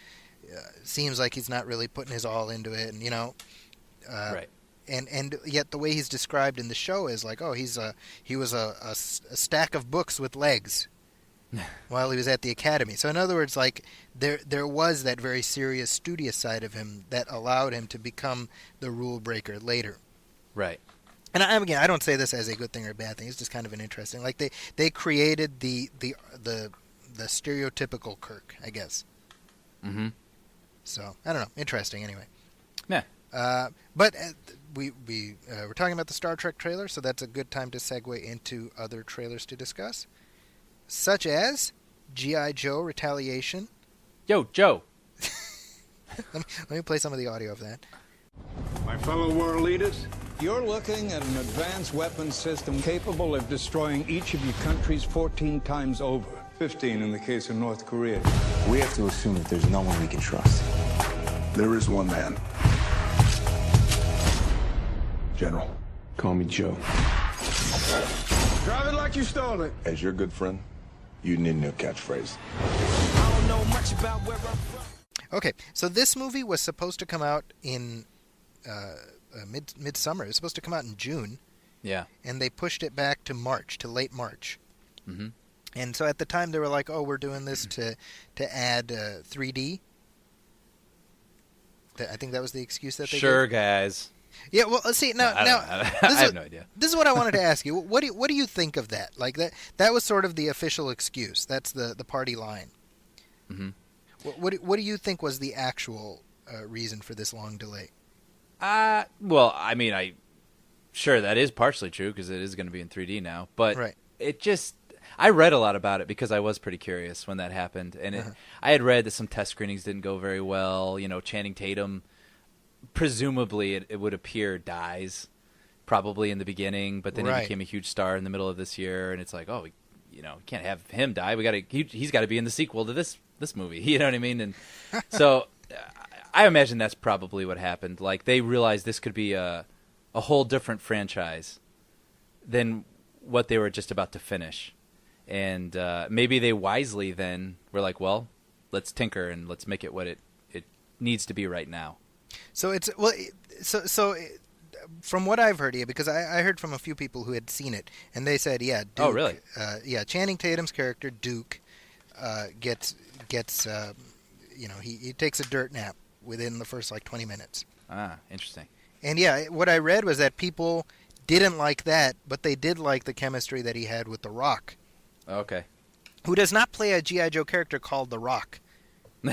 Speaker 2: seems like he's not really putting his all into it, and
Speaker 3: Right.
Speaker 2: And yet the way he's described in the show is like, oh, he was a stack of books with legs while he was at the academy. So in other words, like there was that very serious, studious side of him that allowed him to become the rule breaker later.
Speaker 3: Right.
Speaker 2: And again, I don't say this as a good thing or a bad thing. It's just kind of an interesting. Like they created the stereotypical Kirk, I guess.
Speaker 3: Mm-hmm.
Speaker 2: So I don't know. Interesting, anyway.
Speaker 3: Yeah.
Speaker 2: But we're talking about the Star Trek trailer, so that's a good time to segue into other trailers to discuss, such as G.I. Joe Retaliation.
Speaker 3: Yo, Joe.
Speaker 2: Let me play some of the audio of that.
Speaker 4: My fellow world leaders,
Speaker 5: You're looking at an advanced weapons system capable of destroying each of your countries 14 times over.
Speaker 4: 15 in the case of North Korea.
Speaker 6: We have to assume that there's no one we can trust.
Speaker 7: There is one man. General,
Speaker 6: Call me Joe.
Speaker 4: Drive it like you stole it.
Speaker 7: as your good friend, you need a new catchphrase.
Speaker 1: I don't know much about where I'm from.
Speaker 2: Okay, so this movie was supposed to come out in midsummer. It was supposed to come out in June,
Speaker 3: Yeah.
Speaker 2: and they pushed it back to March, to late March.
Speaker 3: Mm-hmm.
Speaker 2: And so at the time they were like, "Oh, we're doing this to add 3D." I think that was the excuse that they
Speaker 3: Sure,
Speaker 2: gave.
Speaker 3: guys.
Speaker 2: Yeah, well, let's see now.
Speaker 3: I
Speaker 2: Now
Speaker 3: don't-
Speaker 2: this
Speaker 3: I
Speaker 2: is
Speaker 3: have
Speaker 2: what-
Speaker 3: no idea.
Speaker 2: This is what I wanted to ask you. What do you think of that? Like that was sort of the official excuse. That's the party line.
Speaker 3: Mm-hmm.
Speaker 2: What do you think was the actual reason for this long delay?
Speaker 3: Well, I mean, sure, that is partially true because it is going to be in 3D now. But
Speaker 2: Right.
Speaker 3: I read a lot about it because I was pretty curious when that happened. And I had read that some test screenings didn't go very well. You know, Channing Tatum, presumably it would appear, dies probably in the beginning, but then
Speaker 2: Right.
Speaker 3: he became a huge star in the middle of this year. And it's like, oh, we can't have him die. He's got to be in the sequel to this movie. You know what I mean? And so I imagine that's probably what happened. Like, they realized this could be a whole different franchise than what they were just about to finish. And maybe they wisely then were like, well, let's tinker and let's make it what it needs to be right now.
Speaker 2: So it's from what I've heard, because I heard from a few people who had seen it, and they said, yeah, Duke,
Speaker 3: Oh, really?
Speaker 2: Channing Tatum's character Duke gets he takes a dirt nap within the first like 20 minutes.
Speaker 3: Ah, interesting.
Speaker 2: And yeah, what I read was that people didn't like that, but they did like the chemistry that he had with The Rock,
Speaker 3: Okay.
Speaker 2: who does not play a G.I. Joe character called The Rock.
Speaker 3: You're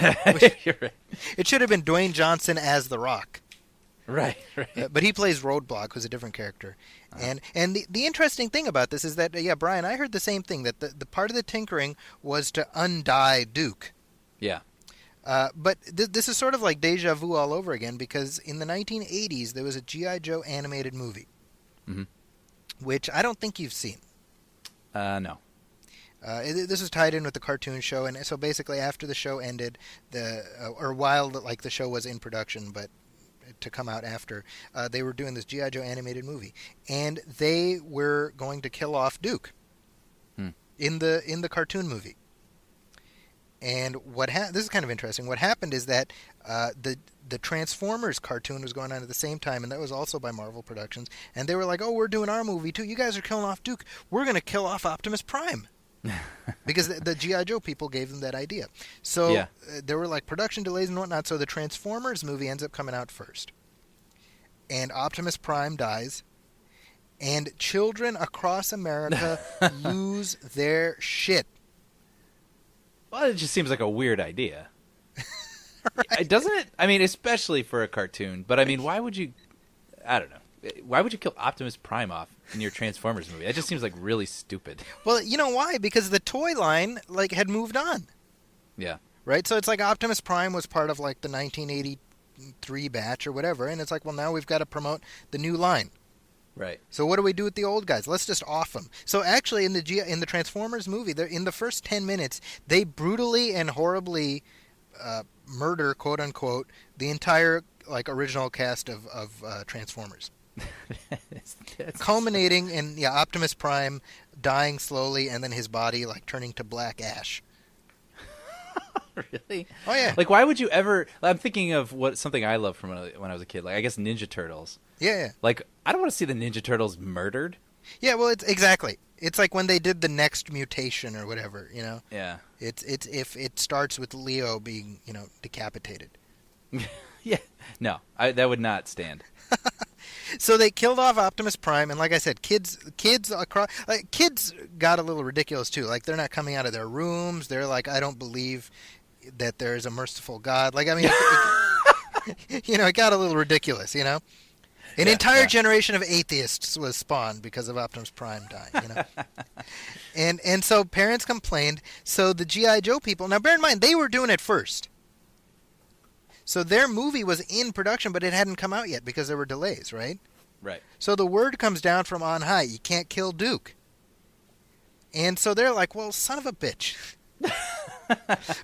Speaker 3: right.
Speaker 2: It should have been Dwayne Johnson as The Rock.
Speaker 3: Right.
Speaker 2: But he plays Roadblock, who's a different character. And the interesting thing about this is that, Brian, I heard the same thing, that the part of the tinkering was to undie Duke.
Speaker 3: Yeah.
Speaker 2: But this is sort of like deja vu all over again, because in the 1980s, there was a G.I. Joe animated movie, which I don't think you've seen.
Speaker 3: No.
Speaker 2: This is tied in with the cartoon show, and so basically after the show ended, while the show was in production, but to come out after, they were doing this G.I. Joe animated movie, and they were going to kill off Duke in the cartoon movie. And this is kind of interesting. What happened is that the Transformers cartoon was going on at the same time, and that was also by Marvel Productions. And they were like, "Oh, we're doing our movie too. You guys are killing off Duke. We're going to kill off Optimus Prime." Because the G.I. Joe people gave them that idea. So there were like production delays and whatnot. So the Transformers movie ends up coming out first, and Optimus Prime dies, and children across America lose their shit.
Speaker 3: Well, it just seems like a weird idea. Doesn't it? I mean, especially for a cartoon. But I mean, why would you? I don't know. Why would you kill Optimus Prime off in your Transformers movie? That just seems like really stupid.
Speaker 2: Well, you know why? Because the toy line had moved on.
Speaker 3: Yeah.
Speaker 2: Right? So it's like Optimus Prime was part of the 1983 batch or whatever, and it's like, well, now we've got to promote the new line.
Speaker 3: Right.
Speaker 2: So what do we do with the old guys? Let's just off them. So actually, in the Transformers movie, in the first 10 minutes, they brutally and horribly murder, quote unquote, the entire original cast of Transformers. Culminating in Optimus Prime dying slowly, and then his body turning to black ash.
Speaker 3: Really?
Speaker 2: Oh yeah.
Speaker 3: Why would you ever? I'm thinking of something I loved from when I was a kid. I guess Ninja Turtles.
Speaker 2: Yeah.
Speaker 3: I don't want to see the Ninja Turtles murdered.
Speaker 2: Yeah. Well, exactly. It's like when they did the next mutation or whatever.
Speaker 3: Yeah.
Speaker 2: It's if it starts with Leo being decapitated.
Speaker 3: Yeah. No, that would not stand.
Speaker 2: So they killed off Optimus Prime, and like I said, kids across kids got a little ridiculous too. They're not coming out of their rooms. They're like, I don't believe that there is a merciful God. It got a little ridiculous. An entire generation of atheists was spawned because of Optimus Prime dying. and so parents complained. So the G.I. Joe people. Now bear in mind, they were doing it first. So their movie was in production, but it hadn't come out yet because there were delays, right?
Speaker 3: Right.
Speaker 2: So the word comes down from on high, you can't kill Duke. And so they're like, well, son of a bitch.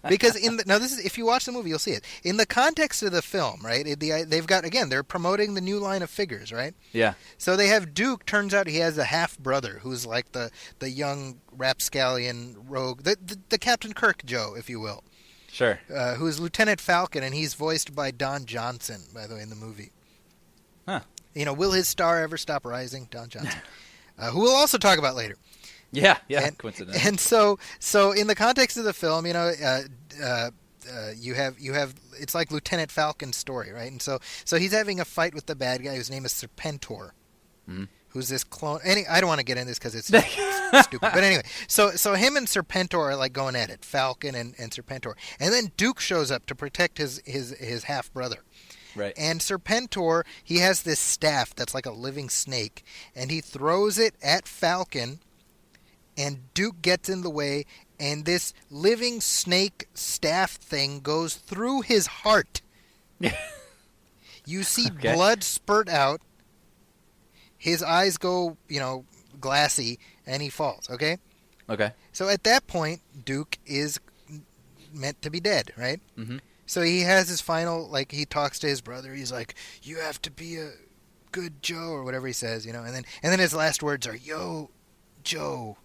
Speaker 2: Because this is, if you watch the movie, you'll see it. In the context of the film, right, they've got, again, they're promoting the new line of figures, right?
Speaker 3: Yeah.
Speaker 2: So they have Duke, turns out he has a half-brother who's like the young rapscallion rogue, the Captain Kirk Joe, if you will.
Speaker 3: Sure.
Speaker 2: Who is Lieutenant Falcon, and he's voiced by Don Johnson, by the way, in the movie.
Speaker 3: Huh.
Speaker 2: Will his star ever stop rising? Don Johnson. Who we'll also talk about later.
Speaker 3: Yeah,
Speaker 2: coincidence. And so in the context of the film, you have it's like Lieutenant Falcon's story, right? And so he's having a fight with the bad guy whose name is Serpentor. Mm-hmm. Who's this clone? I don't want to get into this because it's stupid. But anyway, so him and Serpentor are going at it, Falcon and Serpentor, and then Duke shows up to protect his half brother.
Speaker 3: Right.
Speaker 2: And Serpentor, he has this staff that's like a living snake, and he throws it at Falcon, and Duke gets in the way, and this living snake staff thing goes through his heart. You see blood spurt out. His eyes go, glassy, and he falls, okay?
Speaker 3: Okay.
Speaker 2: So at that point, Duke is meant to be dead, right?
Speaker 3: Mm-hmm.
Speaker 2: So he has his final, he talks to his brother. He's like, you have to be a good Joe, or whatever he says, and then his last words are, yo, Joe,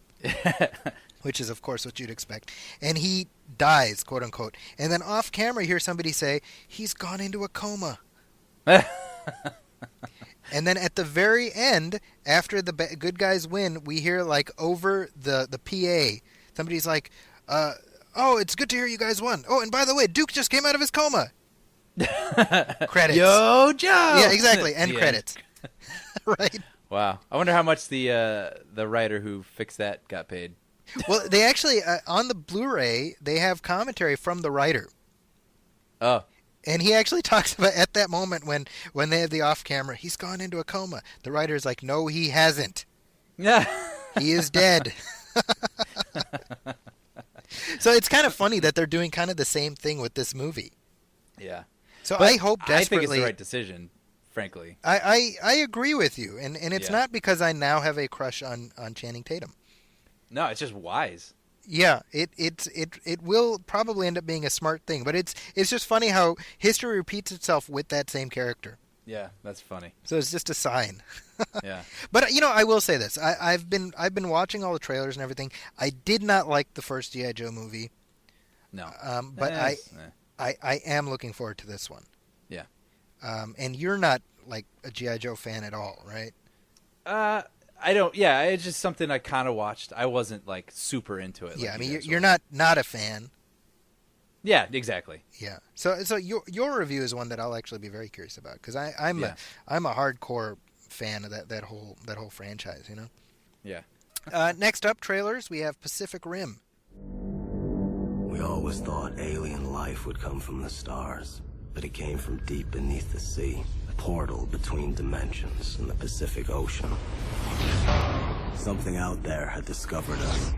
Speaker 2: which is, of course, what you'd expect. And he dies, quote unquote. And then off camera, you hear somebody say, he's gone into a coma. And then at the very end, after the good guys win, we hear over the PA, somebody's like, oh, it's good to hear you guys won. Oh, and by the way, Duke just came out of his coma. Credits.
Speaker 3: Yo, Joe!
Speaker 2: Yeah, exactly. End credits. Right?
Speaker 3: Wow. I wonder how much the writer who fixed that got paid.
Speaker 2: Well, they actually, on the Blu-ray, they have commentary from the writer.
Speaker 3: Oh.
Speaker 2: And he actually talks about at that moment when they have the off-camera, he's gone into a coma. The writer's like, no, he hasn't.
Speaker 3: Yeah.
Speaker 2: He is dead. So it's kind of funny that they're doing kind of the same thing with this movie.
Speaker 3: Yeah.
Speaker 2: So
Speaker 3: But
Speaker 2: I hope desperately.
Speaker 3: I think it's the right decision, frankly.
Speaker 2: I agree with you, and it's
Speaker 3: Yeah.
Speaker 2: not because I now have a crush on Channing Tatum.
Speaker 3: No, it's just wise.
Speaker 2: Yeah, it will probably end up being a smart thing, but it's just funny how history repeats itself with that same character.
Speaker 3: Yeah, that's funny.
Speaker 2: So it's just a sign.
Speaker 3: Yeah.
Speaker 2: But I will say this: I've been watching all the trailers and everything. I did not like the first G.I. Joe movie.
Speaker 3: No.
Speaker 2: But I am looking forward to this one.
Speaker 3: Yeah.
Speaker 2: And you're not like a G.I. Joe fan at all, right?
Speaker 3: I don't. Yeah, it's just something I kind of watched. I wasn't super into it.
Speaker 2: Yeah,
Speaker 3: like
Speaker 2: I mean,
Speaker 3: guys
Speaker 2: you're
Speaker 3: were.
Speaker 2: not a fan.
Speaker 3: Yeah, exactly.
Speaker 2: Yeah. So your review is one that I'll actually be very curious about because I'm a hardcore fan of that whole franchise.
Speaker 3: Yeah.
Speaker 2: Next up, trailers. We have Pacific Rim.
Speaker 8: We always thought alien life would come from the stars, but it came from deep beneath the sea, a portal between dimensions in the Pacific Ocean. Something out there had discovered us.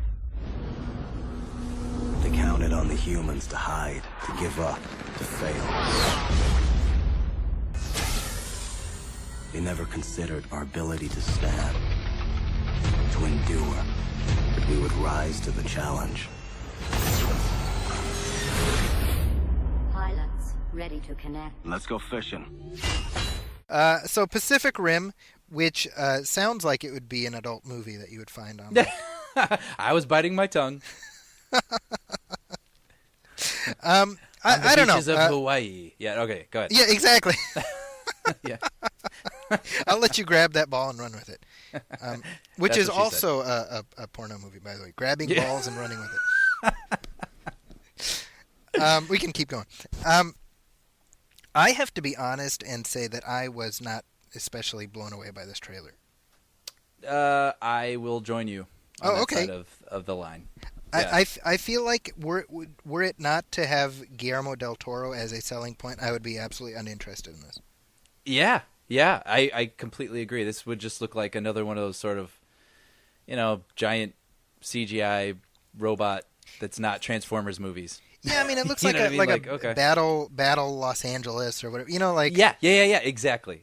Speaker 8: They counted on the humans to hide, to give up, to fail. They never considered our ability to stand, to endure, that we would rise to the challenge.
Speaker 9: Pilots, ready to connect.
Speaker 8: Let's go fishing.
Speaker 2: So Pacific Rim, which sounds like it would be an adult movie that you would find on.
Speaker 3: I was biting my tongue.
Speaker 2: I don't know.
Speaker 3: Beaches of Hawaii. Yeah. Okay. Go ahead.
Speaker 2: Yeah, exactly.
Speaker 3: Yeah.
Speaker 2: I'll let you grab that ball and run with it. Which
Speaker 3: That's
Speaker 2: is
Speaker 3: what she
Speaker 2: also a porno movie, by the way. Grabbing balls and running with it. We can keep going. I have to be honest and say that I was not especially blown away by this trailer.
Speaker 3: I will join you on that side of the line. Yeah.
Speaker 2: I feel like were it not to have Guillermo del Toro as a selling point, I would be absolutely uninterested in this.
Speaker 3: Yeah, I completely agree. This would just look like another one of those sort of, giant CGI robot that's not Transformers movies.
Speaker 2: Yeah, I mean, it looks like a battle Los Angeles or whatever.
Speaker 3: Yeah, exactly.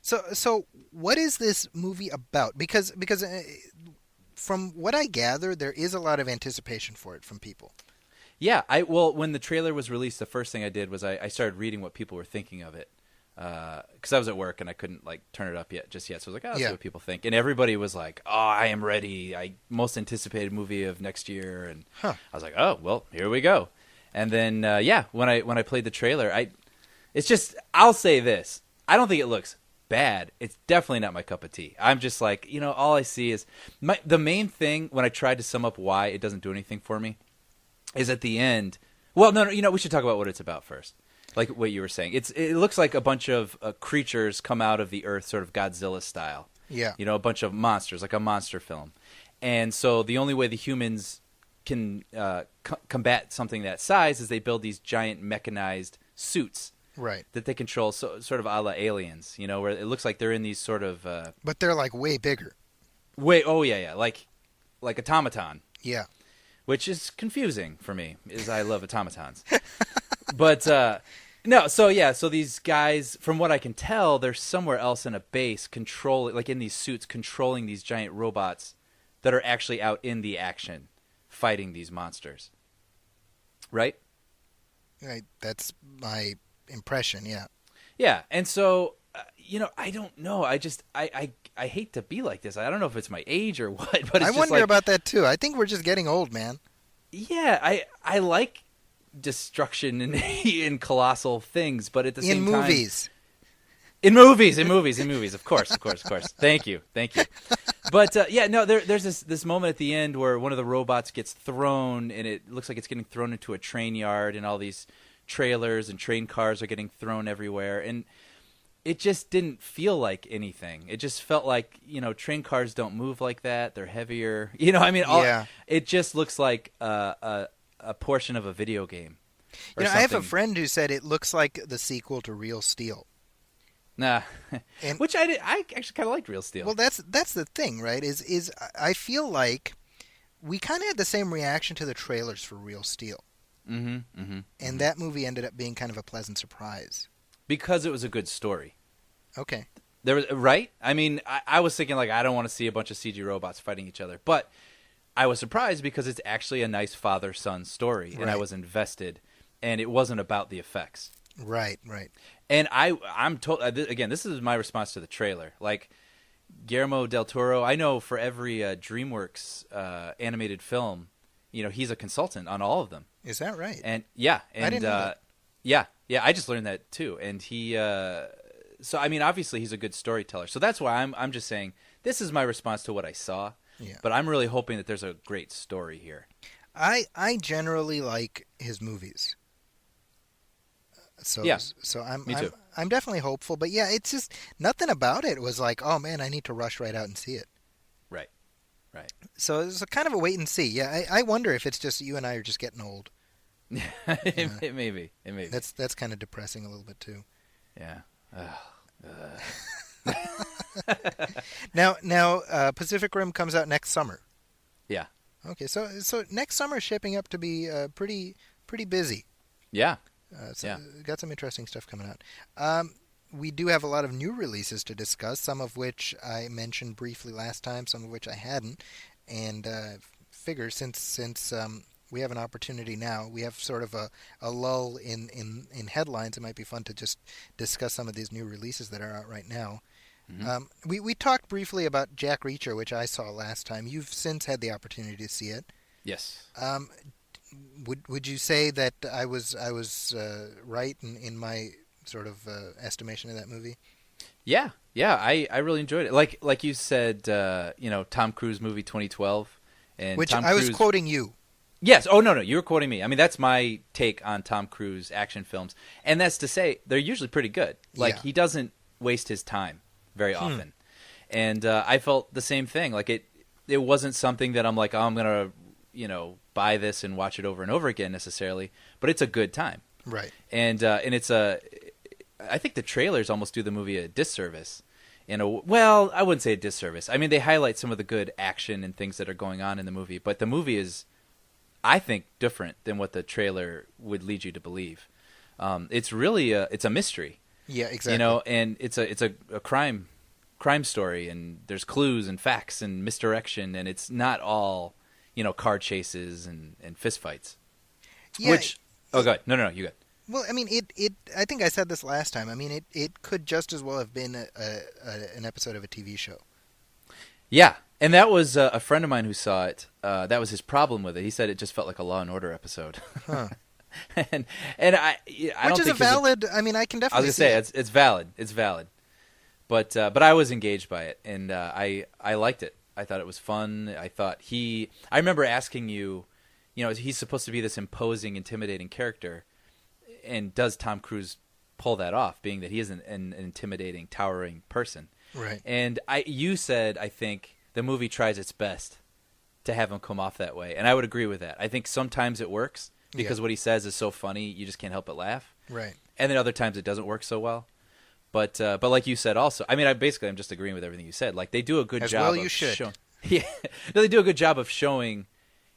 Speaker 2: So what is this movie about? Because from what I gather, there is a lot of anticipation for it from people.
Speaker 3: Yeah, when the trailer was released, the first thing I did was I started reading what people were thinking of it. Because I was at work and I couldn't turn it up just yet. So I was like, let's see what people think. And everybody was like, oh, I am ready. Most anticipated movie of next year. And I was like, oh, well, here we go. And then, when I played the trailer, I'll say this. I don't think it looks bad. It's definitely not my cup of tea. I'm just like, all I see is the main thing when I tried to sum up why it doesn't do anything for me is at the end. Well, no, we should talk about what it's about first. Like what you were saying. It looks like a bunch of creatures come out of the earth, sort of Godzilla style.
Speaker 2: Yeah.
Speaker 3: A bunch of monsters, like a monster film. And so the only way the humans can combat something that size is they build these giant mechanized suits.
Speaker 2: Right.
Speaker 3: That they control, sort of a la Aliens, where it looks like they're in these sort of...
Speaker 2: but they're like way bigger.
Speaker 3: Like automaton.
Speaker 2: Yeah.
Speaker 3: Which is confusing for me, as I love automatons. But, no, so these guys, from what I can tell, they're somewhere else in a base in these suits, controlling these giant robots that are actually out in the action, fighting these monsters. Right?
Speaker 2: That's my impression, yeah.
Speaker 3: Yeah, and so, I don't know. I hate to be like this. I don't know if it's my age or what, but it's
Speaker 2: I wonder about that, too. I think we're just getting old, man.
Speaker 3: Yeah, I like destruction and colossal things, but at the same time... In movies, of course. Thank you. But, there's this moment at the end where one of the robots gets thrown, and it looks like it's getting thrown into a train yard, and all these trailers and train cars are getting thrown everywhere, and it just didn't feel like anything. It just felt like, train cars don't move like that. They're heavier. It just looks like a portion of a video game.
Speaker 2: I have a friend who said it looks like the sequel to Real Steel.
Speaker 3: Nah, which I actually kind of liked Real Steel.
Speaker 2: Well, that's the thing, right? Is I feel like we kind of had the same reaction to the trailers for Real Steel. And that movie ended up being kind of a pleasant surprise.
Speaker 3: Because it was a good story.
Speaker 2: Okay.
Speaker 3: There was, right? I mean, I was thinking, I don't want to see a bunch of CG robots fighting each other. But I was surprised because it's actually a nice father-son story. And I was invested. And it wasn't about the effects.
Speaker 2: Right.
Speaker 3: And I'm told, again, this is my response to the trailer. Guillermo del Toro, I know for every DreamWorks animated film, he's a consultant on all of them.
Speaker 2: Is that right?
Speaker 3: And
Speaker 2: I didn't know that.
Speaker 3: Yeah, I just learned that too. And he, so I mean, obviously he's a good storyteller. So that's why I'm just saying this is my response to what I saw. Yeah. But I'm really hoping that there's a great story here.
Speaker 2: I generally like his movies. So I'm definitely hopeful. But yeah, it's just nothing about it was like, oh man, I need to rush right out and see it.
Speaker 3: Right. Right.
Speaker 2: So it's a kind of a wait and see. Yeah, I wonder if it's just you and I are just getting old.
Speaker 3: It may be. It may be.
Speaker 2: That's kind of depressing a little bit too.
Speaker 3: Yeah.
Speaker 2: Now, Pacific Rim comes out next summer.
Speaker 3: Yeah.
Speaker 2: Okay, so next summer is shaping up to be pretty busy.
Speaker 3: Yeah.
Speaker 2: So got some interesting stuff coming out. We do have a lot of new releases to discuss, some of which I mentioned briefly last time, some of which I hadn't. And figure since we have an opportunity now, we have sort of a lull in headlines. It might be fun to just discuss some of these new releases that are out right now. Mm-hmm. We talked briefly about Jack Reacher, which I saw last time. You've since had the opportunity to see it.
Speaker 3: Yes.
Speaker 2: Would you say that I was right in my sort of estimation of that movie?
Speaker 3: Yeah. I really enjoyed it. Like you said, Tom Cruise movie 2012, and
Speaker 2: which
Speaker 3: Tom
Speaker 2: I
Speaker 3: Cruise...
Speaker 2: was quoting you.
Speaker 3: Yes. Oh no, you were quoting me. I mean, that's my take on Tom Cruise action films, and that's to say they're usually pretty good. Like he doesn't waste his time very often, and I felt the same thing. Like it wasn't something that I'm like, oh, I'm gonna buy this and watch it over and over again necessarily, but it's a good time.
Speaker 2: Right.
Speaker 3: And it's I think the trailers almost do the movie a disservice. Well, I wouldn't say a disservice. I mean, they highlight some of the good action and things that are going on in the movie, but the movie is, I think, different than what the trailer would lead you to believe. It's really it's a mystery.
Speaker 2: Yeah, exactly.
Speaker 3: And it's a crime story, and there's clues and facts and misdirection, and it's not all car chases and fistfights.
Speaker 2: Yeah,
Speaker 3: go ahead. No, you go ahead.
Speaker 2: Well, I mean, it. I think I said this last time. I mean, it could just as well have been an episode of a TV show.
Speaker 3: Yeah, and that was a friend of mine who saw it. That was his problem with it. He said it just felt like a Law and Order episode. Huh. and I don't think
Speaker 2: valid. I mean, I can definitely.
Speaker 3: I was gonna say it's valid. It's valid. But I was engaged by it, and I liked it. I thought it was fun. I remember asking you, he's supposed to be this imposing, intimidating character, and does Tom Cruise pull that off, being that he is an intimidating, towering person?
Speaker 2: Right.
Speaker 3: And you said, I think, the movie tries its best to have him come off that way, and I would agree with that. I think sometimes it works because what he says is so funny, you just can't help but laugh.
Speaker 2: Right.
Speaker 3: And then other times it doesn't work so well. But like you said also, I mean, I'm just agreeing with everything you said. Like, they do a good job
Speaker 2: you should.
Speaker 3: Yeah. No, they do a good job of showing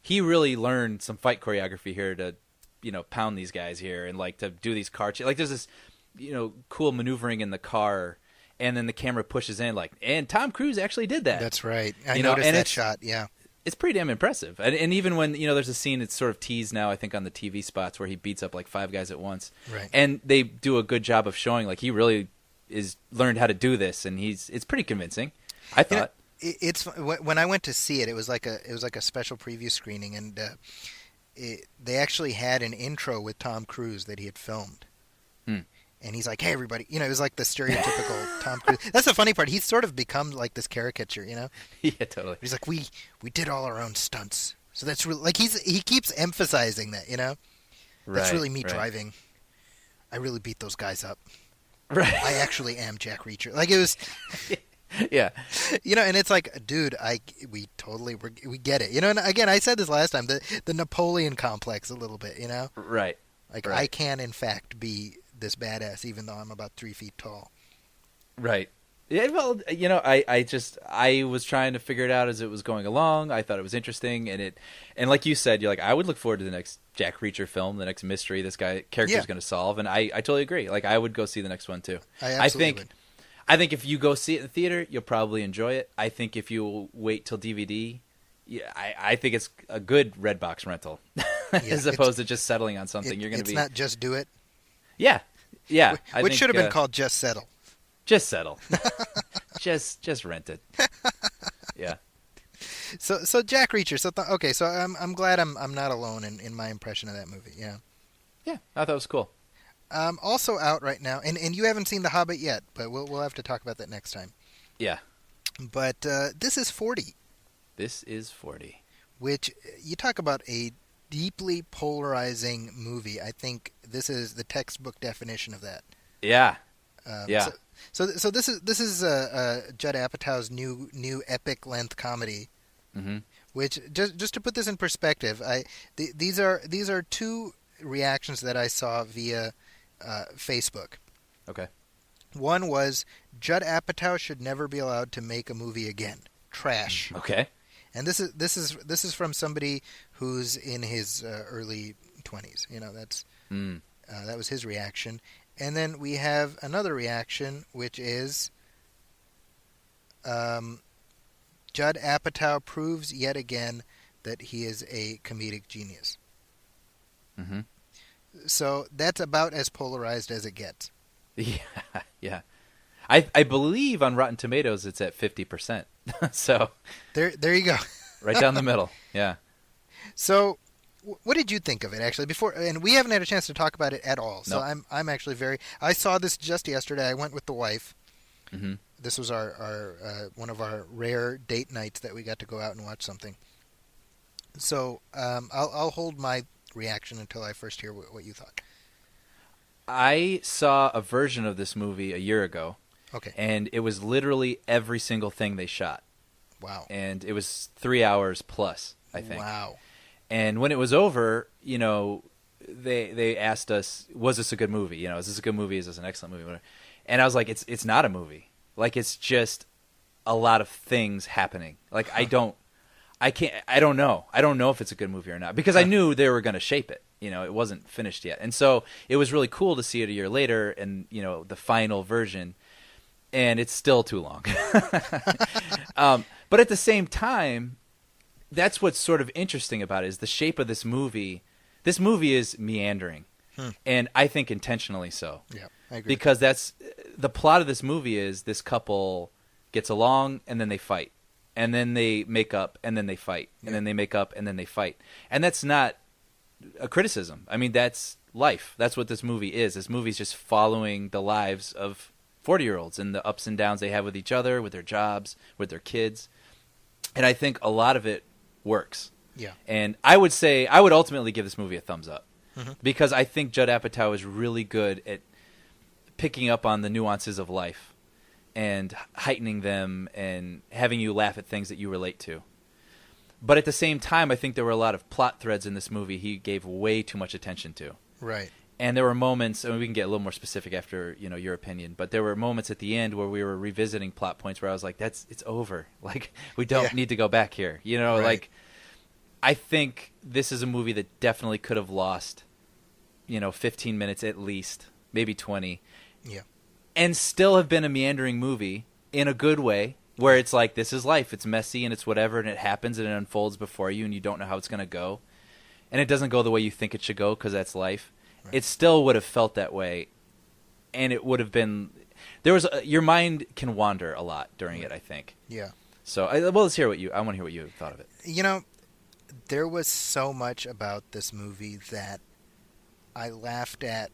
Speaker 3: he really learned some fight choreography here to, pound these guys here and like to do these car like there's this, cool maneuvering in the car, and then the camera pushes in and Tom Cruise actually did that.
Speaker 2: That's right. I noticed that shot. Yeah.
Speaker 3: It's pretty damn impressive. And even when, there's a scene that's sort of teased now, I think, on the TV spots where he beats up like 5 guys at once.
Speaker 2: Right.
Speaker 3: And they do a good job of showing like he really is learned how to do this, and it's pretty convincing, I thought.
Speaker 2: It's when I went to see it, it was like a special preview screening, and they actually had an intro with Tom Cruise that he had filmed. And he's like, "Hey, everybody!" It was like the stereotypical Tom Cruise. That's the funny part. He's sort of become like this caricature,
Speaker 3: Yeah, totally.
Speaker 2: He's like, "We did all our own stunts," so that's really like he keeps emphasizing that, That's really me driving. I really beat those guys up.
Speaker 3: Right.
Speaker 2: I actually am Jack Reacher. Like it was.
Speaker 3: Yeah.
Speaker 2: And it's like, dude, we get it. And again, I said this last time, the Napoleon complex a little bit,
Speaker 3: Right.
Speaker 2: Like
Speaker 3: right.
Speaker 2: I can in fact be this badass even though I'm about 3 feet tall.
Speaker 3: Right. Yeah, well, I was trying to figure it out as it was going along. I thought it was interesting, and like you said, you're like, I would look forward to the next Jack Reacher film, the next mystery this character is going to solve, and I totally agree. Like, I would go see the next one too.
Speaker 2: I absolutely would.
Speaker 3: I think if you go see it in the theater, you'll probably enjoy it. I think if you wait till DVD, I think it's a good Redbox rental as opposed to just settling on something. You're going to be.
Speaker 2: It's not just do it.
Speaker 3: Yeah.
Speaker 2: Which should have been called Just Settle.
Speaker 3: Just settle. just rent it. Yeah.
Speaker 2: So Jack Reacher. So I'm glad I'm not alone in my impression of that movie. Yeah.
Speaker 3: Yeah, I thought it was cool.
Speaker 2: Also out right now, and you haven't seen The Hobbit yet, but we'll have to talk about that next time.
Speaker 3: Yeah.
Speaker 2: But this is 40.
Speaker 3: This is 40. Which,
Speaker 2: you talk about a deeply polarizing movie. I think this is the textbook definition of that.
Speaker 3: Yeah.
Speaker 2: So this is Judd Apatow's new epic length comedy
Speaker 3: Mm-hmm.
Speaker 2: Which just to put this in perspective, these are two reactions that I saw via Facebook.
Speaker 3: Okay.
Speaker 2: One was Judd Apatow should never be allowed to make a movie again. Trash.
Speaker 3: Okay.
Speaker 2: And this is from somebody who's in his early 20s. You know, that was his reaction. And then we have another reaction, which is Judd Apatow proves yet again that he is a comedic genius.
Speaker 3: Mm-hmm.
Speaker 2: So that's about as polarized as it gets.
Speaker 3: Yeah, yeah. I believe on Rotten Tomatoes it's at 50%. So
Speaker 2: there you go.
Speaker 3: right down the middle. Yeah.
Speaker 2: So what did you think of it actually before? And we haven't had a chance to talk about it at all. So
Speaker 3: Nope.
Speaker 2: I'm actually I saw this just yesterday. I went with the wife.
Speaker 3: Mm-hmm.
Speaker 2: This was our one of our rare date nights that we got to go out and watch something. So I'll hold my reaction until I first hear what you thought.
Speaker 3: I saw a version of this movie a year ago.
Speaker 2: Okay.
Speaker 3: And it was literally every single thing they shot.
Speaker 2: Wow.
Speaker 3: And it was 3 hours plus, I think.
Speaker 2: Wow.
Speaker 3: And when it was over, you know, they asked us, was this a good movie? You know, is this a good movie? Is this an excellent movie? Whatever. And I was like, it's not a movie. Like, it's just a lot of things happening. Like, I don't know. I don't know if it's a good movie or not because I knew they were going to shape it. You know, it wasn't finished yet. And so it was really cool to see it a year later and, you know, the final version. And it's still too long. But at the same time, that's what's sort of interesting about it is the shape of this movie. This movie is meandering. And I think intentionally so.
Speaker 2: Yeah, I agree.
Speaker 3: Because that's the plot of this movie is this couple gets along and then they fight. And then they make up and then they fight. And then they make up and then they fight. And that's not a criticism. I mean, that's life. That's what this movie is. This movie is just following the lives of 40-year-olds and the ups and downs they have with each other, with their jobs, with their kids. And I think a lot of it works.
Speaker 2: Yeah.
Speaker 3: And I would ultimately give this movie a thumbs up. Mm-hmm. Because I think Judd Apatow is really good at picking up on the nuances of life and heightening them and having you laugh at things that you relate to. But at the same time, I think there were a lot of plot threads in this movie he gave way too much attention to.
Speaker 2: Right.
Speaker 3: And there were moments, and we can get a little more specific after, you know, your opinion, but there were moments at the end where we were revisiting plot points where I was like, it's over. Like, we don't need to go back here. You know,
Speaker 2: Right.
Speaker 3: like, I think this is a movie that definitely could have lost, you know, 15 minutes at least, maybe 20.
Speaker 2: Yeah.
Speaker 3: And still have been a meandering movie in a good way, where it's like, this is life. It's messy and it's whatever, and it happens and it unfolds before you, and you don't know how it's going to go. And it doesn't go the way you think it should go because that's life. Right. It still would have felt that way, and it would have been your mind can wander a lot during it, I think.
Speaker 2: Yeah.
Speaker 3: So, let's hear I want to hear what you thought of it.
Speaker 2: You know, there was so much about this movie that I laughed at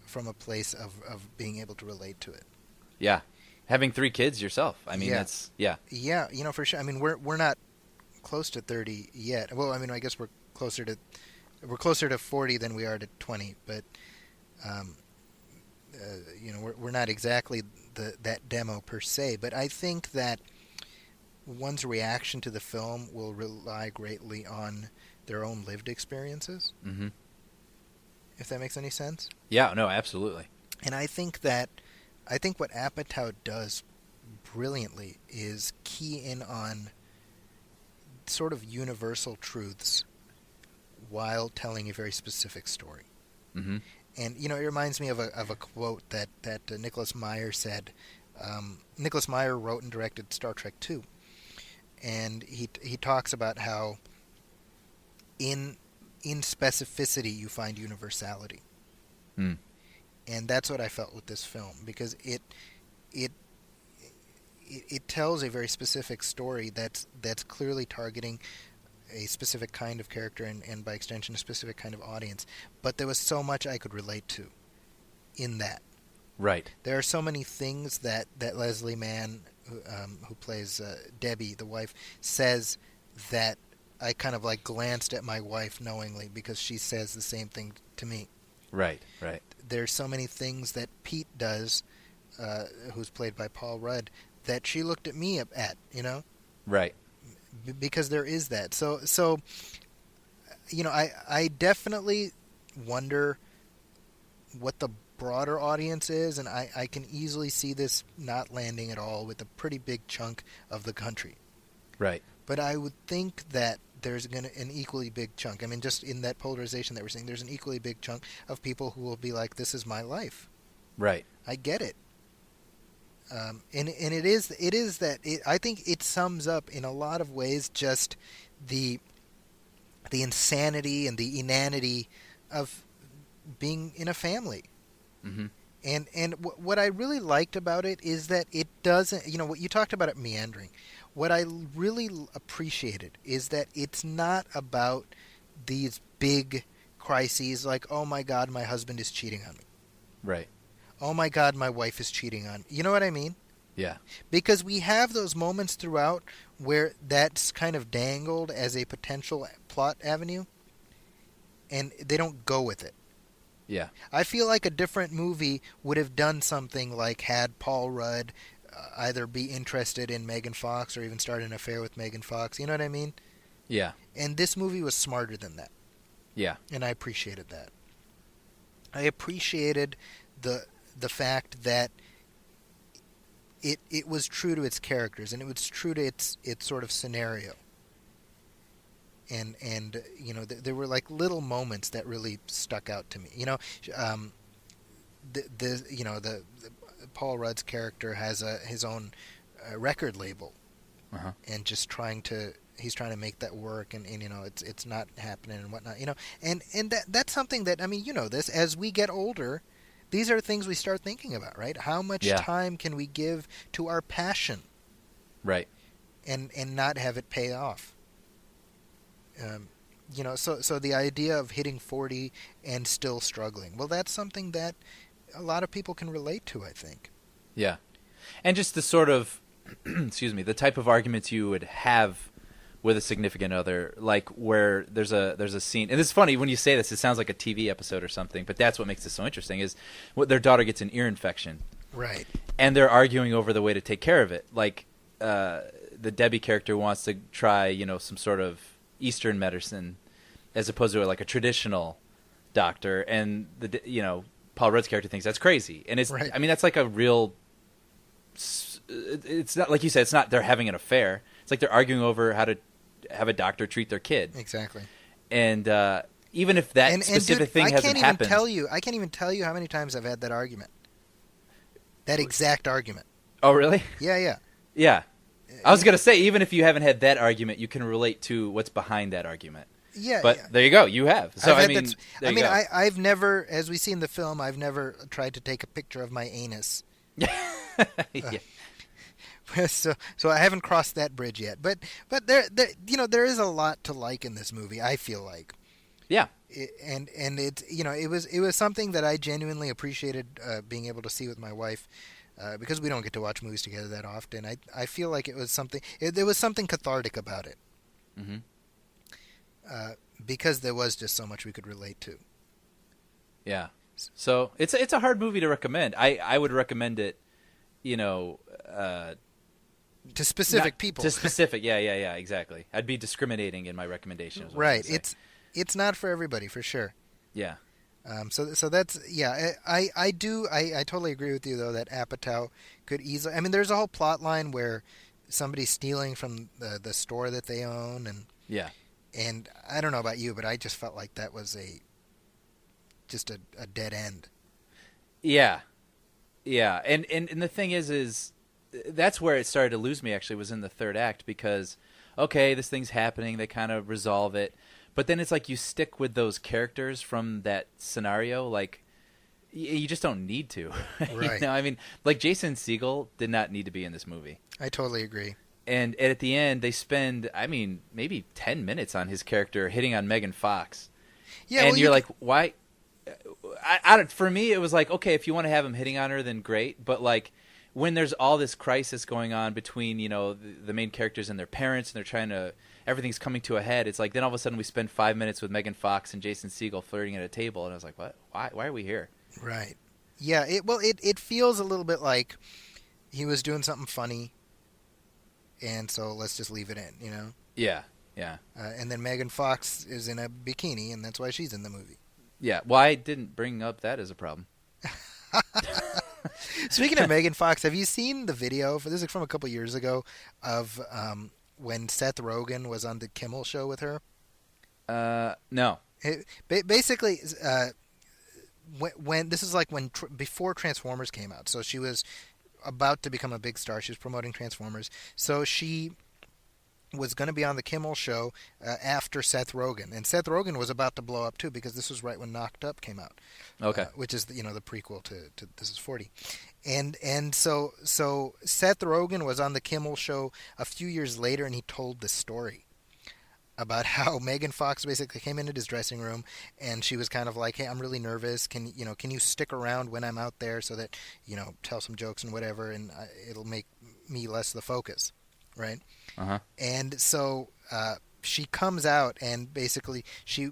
Speaker 2: from a place of being able to relate to it.
Speaker 3: Yeah. Having 3 kids yourself. I mean, that's, yeah.
Speaker 2: Yeah, you know, for sure. I mean, we're not close to 30 yet. Well, I mean, I guess we're closer to 40 than we are to 20, but you know, we're not exactly that demo per se. But I think that one's reaction to the film will rely greatly on their own lived experiences. Mm-hmm. If that makes any sense.
Speaker 3: Yeah. No. Absolutely.
Speaker 2: And I think what Apatow does brilliantly is key in on sort of universal truths while telling a very specific story. Mm-hmm. And, you know, it reminds me of a quote that Nicholas Meyer said. Nicholas Meyer wrote and directed Star Trek II. And he talks about how in specificity you find universality. Mm. And that's what I felt with this film, because it tells a very specific story that's clearly targeting a specific kind of character and by extension a specific kind of audience. But there was so much I could relate to in that.
Speaker 3: Right.
Speaker 2: There are so many things that Leslie Mann, who plays Debbie, the wife, says that I kind of like glanced at my wife knowingly because she says the same thing to me.
Speaker 3: Right, right.
Speaker 2: There's so many things that Pete does, who's played by Paul Rudd, that she looked at me at, you know?
Speaker 3: Right.
Speaker 2: because there is that. So I definitely wonder what the broader audience is, and I can easily see this not landing at all with a pretty big chunk of the country.
Speaker 3: Right.
Speaker 2: But I would think that there's an equally big chunk. I mean, just in that polarization that we're seeing, there's an equally big chunk of people who will be like, "This is my life."
Speaker 3: Right.
Speaker 2: I get it. And it is that I think it sums up in a lot of ways just the insanity and the inanity of being in a family.
Speaker 3: Mm-hmm.
Speaker 2: And what I really liked about it is that it doesn't, what you talked about it meandering. What I really appreciated is that it's not about these big crises like, oh my God, my husband is cheating on me.
Speaker 3: Right.
Speaker 2: Oh my God, my wife is cheating on me. You know what I mean?
Speaker 3: Yeah.
Speaker 2: Because we have those moments throughout where that's kind of dangled as a potential plot avenue, and they don't go with it.
Speaker 3: Yeah.
Speaker 2: I feel like a different movie would have done something like had Paul Rudd either be interested in Megan Fox or even start an affair with Megan Fox. You know what I mean?
Speaker 3: Yeah.
Speaker 2: And this movie was smarter than that.
Speaker 3: Yeah.
Speaker 2: And I appreciated that. I appreciated the fact that it was true to its characters, and it was true to its sort of scenario. And there were like little moments that really stuck out to me. The Paul Rudd's character has his own record label, and he's trying to make that work, and it's not happening and whatnot. And that's something that, I mean, this as we get older, these are things we start thinking about, right? How much time can we give to our passion,
Speaker 3: right?
Speaker 2: And not have it pay off. So the idea of hitting 40 and still struggling, well, that's something that a lot of people can relate to, I think.
Speaker 3: Yeah. And just the sort of, excuse me, the type of arguments you would have with a significant other, like where there's a scene, and it's funny when you say this, it sounds like a TV episode or something, but that's what makes it so interesting, is what their daughter gets an ear infection.
Speaker 2: Right.
Speaker 3: And they're arguing over the way to take care of it. Like, the Debbie character wants to try, some sort of Eastern medicine as opposed to like a traditional doctor, and Paul Rudd's character thinks that's crazy, and it's right. I mean, that's like a real. It's not like you said. It's not they're having an affair. It's like they're arguing over how to have a doctor treat their kid.
Speaker 2: Exactly.
Speaker 3: And even if that specific thing hasn't happened,
Speaker 2: I can't even tell you how many times I've had that argument. That exact argument.
Speaker 3: Oh, really?
Speaker 2: Yeah.
Speaker 3: Yeah. I was going to say, even if you haven't had that argument, you can relate to what's behind that argument.
Speaker 2: Yeah.
Speaker 3: But there you go. You have. So,
Speaker 2: I've never, as we see in the film, I've never tried to take a picture of my anus.
Speaker 3: Yeah.
Speaker 2: So I haven't crossed that bridge yet. But there is a lot to like in this movie, I feel like.
Speaker 3: Yeah.
Speaker 2: And it's, it was something that I genuinely appreciated being able to see with my wife. Because we don't get to watch movies together that often, I feel like it was something. There was something cathartic about it, because there was just so much we could relate to.
Speaker 3: Yeah, so it's a hard movie to recommend. I would recommend it,
Speaker 2: to specific people.
Speaker 3: To specific, yeah, exactly. I'd be discriminating in my recommendation.
Speaker 2: Right, it's not for everybody, for sure.
Speaker 3: Yeah.
Speaker 2: So that's, yeah, I totally agree with you, though, that Apatow could easily, I mean, there's a whole plot line where somebody's stealing from the store that they own, and I don't know about you, but I just felt like that was just a dead end.
Speaker 3: Yeah, and the thing is that's where it started to lose me, actually, was in the third act, because, okay, this thing's happening, they kind of resolve it, but then it's like you stick with those characters from that scenario, like, you just don't need to.
Speaker 2: Right.
Speaker 3: I mean, like, Jason Segel did not need to be in this movie.
Speaker 2: I totally agree. And
Speaker 3: at the end, they spend, maybe 10 minutes on his character hitting on Megan Fox. Yeah, and you're like, why? For me, it was like, okay, if you want to have him hitting on her, then great. But, like, when there's all this crisis going on between, the main characters and their parents, and they're trying to, everything's coming to a head, it's like, then all of a sudden we spend 5 minutes with Megan Fox and Jason Segel flirting at a table, and I was like, what? Why are we here?
Speaker 2: Right. Yeah, it feels a little bit like he was doing something funny, and so let's just leave it in,
Speaker 3: Yeah, yeah.
Speaker 2: And then Megan Fox is in a bikini, and that's why she's in the movie.
Speaker 3: Yeah, well, I didn't bring up that as a problem.
Speaker 2: Speaking of Megan Fox, have you seen the video? This is from a couple years ago of when Seth Rogen was on the Kimmel show with her.
Speaker 3: No.
Speaker 2: Basically, when this is like before Transformers came out, so she was about to become a big star. She was promoting Transformers, so she was going to be on the Kimmel show after Seth Rogen, and Seth Rogen was about to blow up too because this was right when Knocked Up came out.
Speaker 3: Okay.
Speaker 2: Which is the prequel to This Is 40, and so Seth Rogen was on the Kimmel show a few years later, and he told this story about how Megan Fox basically came into his dressing room, and she was kind of like, "Hey, I'm really nervous. Can you stick around when I'm out there so that tell some jokes and whatever, and it'll make me less the focus, right?"
Speaker 3: Uh-huh.
Speaker 2: And so she comes out, and basically she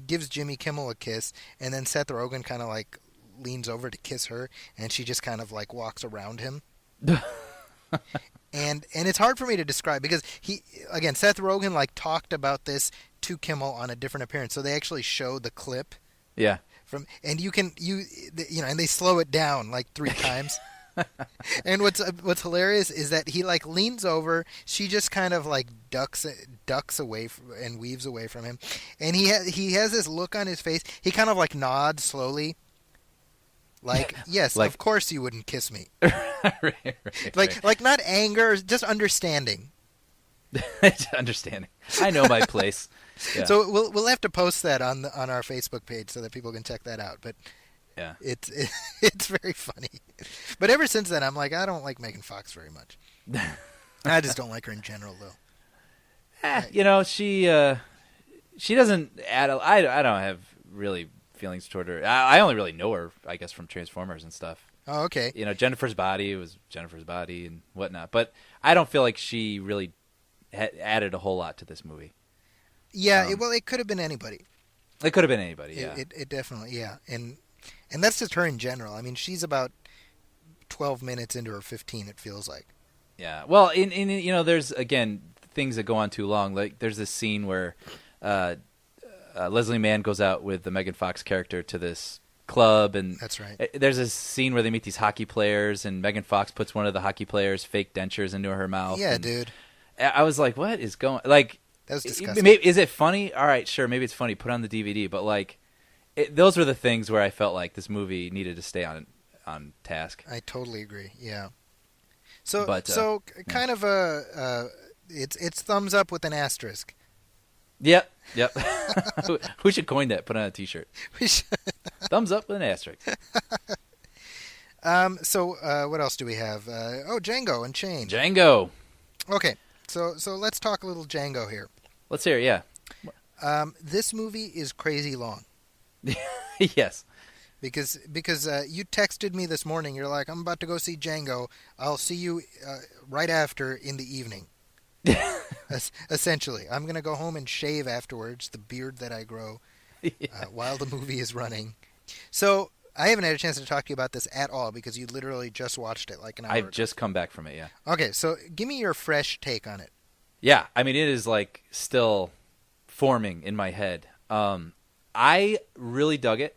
Speaker 2: gives Jimmy Kimmel a kiss, and then Seth Rogen kind of like leans over to kiss her, and she just kind of like walks around him. And it's hard for me to describe because Seth Rogen like talked about this to Kimmel on a different appearance, so they actually show the clip.
Speaker 3: Yeah.
Speaker 2: And and they slow it down like 3 times. And what's hilarious is that he like leans over, she just kind of like ducks away and weaves away from him, and he has this look on his face. He kind of like nods slowly, like yes,
Speaker 3: like,
Speaker 2: of course you wouldn't kiss me.
Speaker 3: right,
Speaker 2: Like not anger, just understanding.
Speaker 3: Understanding. I know my place. Yeah.
Speaker 2: So we'll have to post that on our Facebook page so that people can check that out. But
Speaker 3: yeah,
Speaker 2: it's very funny. But ever since then, I'm like, I don't like Megan Fox very much. I just don't like her in general, though.
Speaker 3: She doesn't add. I don't have really feelings toward her. I only really know her, I guess, from Transformers and stuff.
Speaker 2: Oh, okay.
Speaker 3: Jennifer's Body was Jennifer's Body and whatnot. But I don't feel like she really added a whole lot to this movie.
Speaker 2: Yeah, it could have been anybody.
Speaker 3: It could have been anybody, yeah.
Speaker 2: It definitely, yeah. And that's just her in general. I mean, she's about 12 minutes into her 15, it feels like.
Speaker 3: Yeah. Well, there's, again, things that go on too long. Like, there's this scene where Leslie Mann goes out with the Megan Fox character to this club, and
Speaker 2: that's right.
Speaker 3: There's a scene where they meet these hockey players, and Megan Fox puts one of the hockey players' fake dentures into her mouth.
Speaker 2: Yeah, dude.
Speaker 3: I was like, what is going... Like,
Speaker 2: that was disgusting.
Speaker 3: Is it funny? All right, sure, maybe it's funny. Put it on the DVD. But, like, those were the things where I felt like this movie needed to stay on task.
Speaker 2: I totally agree, yeah. So, kind of it's thumbs up with an asterisk.
Speaker 3: Yep. Who should coin that? Put on a T-shirt.
Speaker 2: We should.
Speaker 3: Thumbs up with an asterisk.
Speaker 2: So what else do we have? Django Unchained.
Speaker 3: Django.
Speaker 2: Okay, so let's talk a little Django here.
Speaker 3: Let's hear it, yeah.
Speaker 2: This movie is crazy long.
Speaker 3: Yes.
Speaker 2: Because you texted me this morning. You're like, I'm about to go see Django. I'll see you right after in the evening. Essentially, I'm going to go home and shave afterwards, the beard that I grow, while the movie is running. So I haven't had a chance to talk to you about this at all because you literally just watched it like an hour ago.
Speaker 3: I've just come back from it, yeah.
Speaker 2: Okay, so give me your fresh take on it.
Speaker 3: Yeah, I mean, it is like still forming in my head. I really dug it.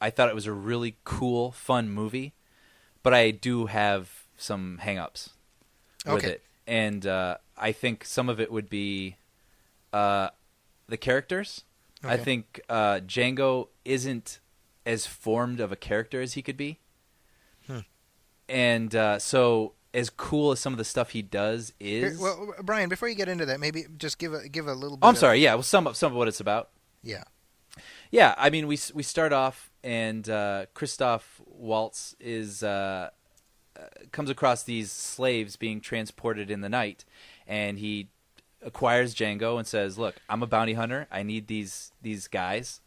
Speaker 3: I thought it was a really cool, fun movie, but I do have some hang-ups with it. And I think some of it would be the characters. Okay. I think Django isn't as formed of a character as he could be. And so as cool as some of the stuff he does is...
Speaker 2: Well, Brian, before you get into that, maybe just give a little bit
Speaker 3: I'm sorry, yeah. Well, some of what it's about.
Speaker 2: Yeah.
Speaker 3: Yeah, I mean, we start off, and Christoph Waltz comes across these slaves being transported in the night, and he acquires Django and says, "Look, I'm a bounty hunter. I need these guys,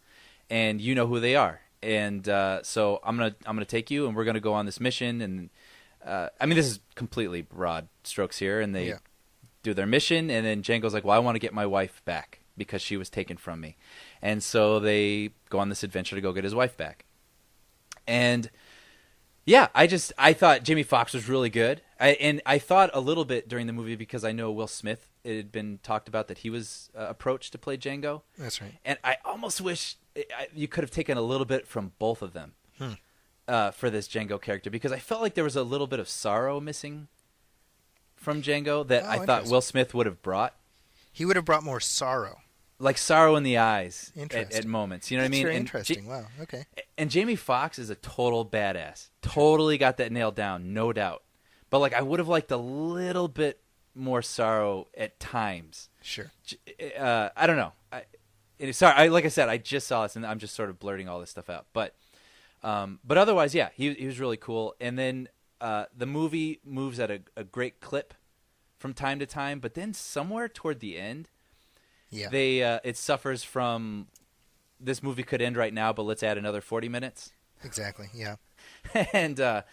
Speaker 3: and you know who they are. And so I'm gonna take you, and we're gonna go on this mission." And I mean, this is completely broad strokes here, and they do their mission, and then Django's like, "Well, I want to get my wife back because she was taken from me," and so they go on this adventure to go get his wife back. And yeah, I thought Jamie Foxx was really good. I thought a little bit during the movie because I know Will Smith it had been talked about that he was approached to play Django.
Speaker 2: That's right.
Speaker 3: And I almost wish you could have taken a little bit from both of them for this Django character, because I felt like there was a little bit of sorrow missing from Django that I thought Will Smith would have brought.
Speaker 2: He would have brought more sorrow.
Speaker 3: Like sorrow in the eyes
Speaker 2: Interesting.
Speaker 3: at moments. You know what I mean?
Speaker 2: Very
Speaker 3: And
Speaker 2: interesting. Wow. Okay.
Speaker 3: And Jamie Foxx is a total badass. Totally got that nailed down, no doubt. But like, I would have liked a little bit more sorrow at times.
Speaker 2: Sure.
Speaker 3: I don't know. Sorry, like I said, I just saw this, and I'm just sort of blurting all this stuff out. But otherwise, yeah, he was really cool. And then the movie moves at a great clip from time to time, but then somewhere toward the end, it suffers from, this movie could end right now, but let's add another 40 minutes.
Speaker 2: Exactly. Yeah.
Speaker 3: And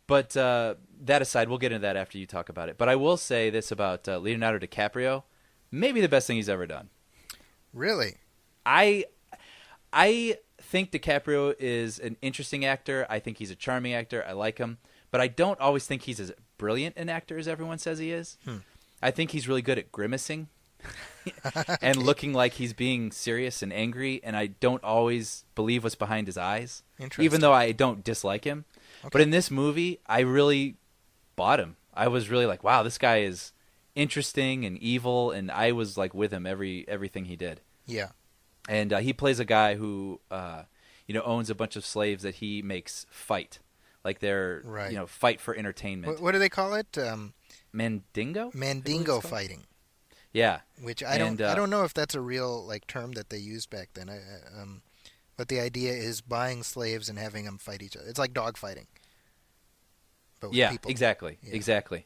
Speaker 3: but that aside, we'll get into that after you talk about it. But I will say this about Leonardo DiCaprio: maybe the best thing he's ever done.
Speaker 2: Really?
Speaker 3: I think DiCaprio is an interesting actor. I think he's a charming actor. I like him, but I don't always think he's as brilliant an actor as everyone says he is. I think he's really good at grimacing and looking like he's being serious and angry, and I don't always believe what's behind his eyes, even though I don't dislike him. Okay. But in this movie, I really bought him. I was really like, wow, this guy is interesting and evil, and I was like with him everything he did.
Speaker 2: Yeah.
Speaker 3: And he plays a guy who owns a bunch of slaves that he makes fight. Like they're fight for entertainment.
Speaker 2: What do they call it?
Speaker 3: Mandingo?
Speaker 2: Mandingo fighting.
Speaker 3: Yeah.
Speaker 2: Which I don't know if that's a real term that they used back then. But the idea is buying slaves and having them fight each other. It's like dog fighting. But with people.
Speaker 3: Exactly. Yeah. Exactly.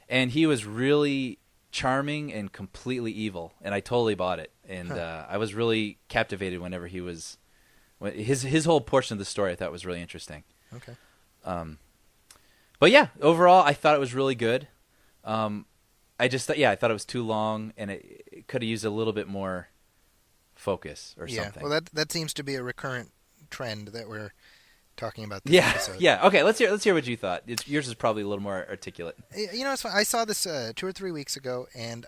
Speaker 3: And he was really charming and completely evil, and I totally bought it. And I was really captivated whenever he was his whole portion of the story I thought was really interesting.
Speaker 2: Okay.
Speaker 3: But yeah, overall I thought it was really good. I thought it was too long, and it could have used a little bit more focus or something.
Speaker 2: Well, that seems to be a recurrent trend that we're talking about this episode.
Speaker 3: Yeah. Okay, let's hear what you thought. Yours is probably a little more articulate.
Speaker 2: You know, it's fun. I saw this 2 or 3 weeks ago, and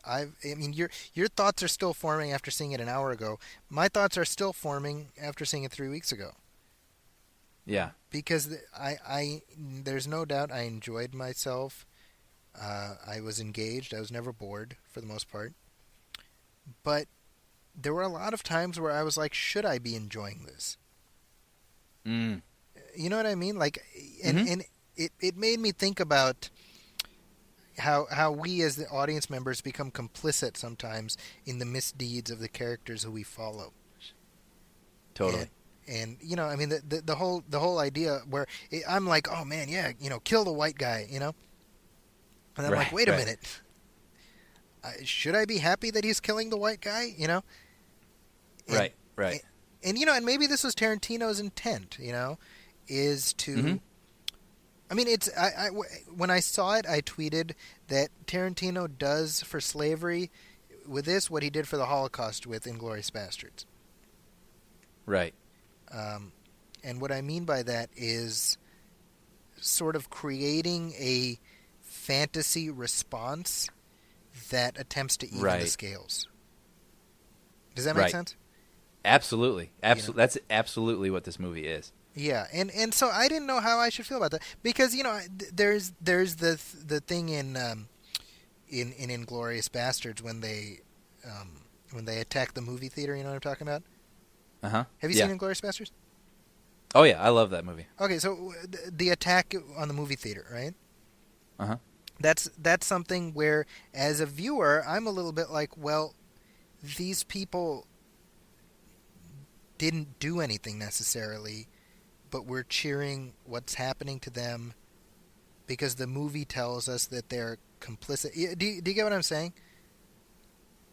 Speaker 2: your thoughts are still forming after seeing it an hour ago. My thoughts are still forming after seeing it 3 weeks ago.
Speaker 3: Yeah.
Speaker 2: Because there's no doubt I enjoyed myself. I was engaged. I was never bored for the most part. But there were a lot of times where I was like, should I be enjoying this? You know what I mean? Like, and it made me think about how we as the audience members become complicit sometimes in the misdeeds of the characters who we follow.
Speaker 3: Totally.
Speaker 2: And you know, I mean, the whole idea where I'm like, oh man, yeah, kill the white guy, and I'm like, wait a minute, should I be happy that he's killing the white guy? And,
Speaker 3: Right.
Speaker 2: And and maybe this was Tarantino's intent, is to. I mean, it's when I saw it, I tweeted that Tarantino does for slavery with this what he did for the Holocaust with Inglourious Basterds.
Speaker 3: Right.
Speaker 2: And what I mean by that is sort of creating a fantasy response that attempts to even the scales. Does that make sense?
Speaker 3: Absolutely. That's absolutely what this movie is.
Speaker 2: Yeah, and so I didn't know how I should feel about that because there's the thing in Inglourious Basterds when they attack the movie theater. You know what I'm talking about?
Speaker 3: Uh-huh.
Speaker 2: Have you seen Inglourious Basterds?
Speaker 3: Oh yeah, I love that movie.
Speaker 2: Okay, so the attack on the movie theater, right?
Speaker 3: Uh-huh.
Speaker 2: That's something where, as a viewer, I'm a little bit like, well, these people didn't do anything necessarily, but we're cheering what's happening to them because the movie tells us that they're complicit. Do you get what I'm saying?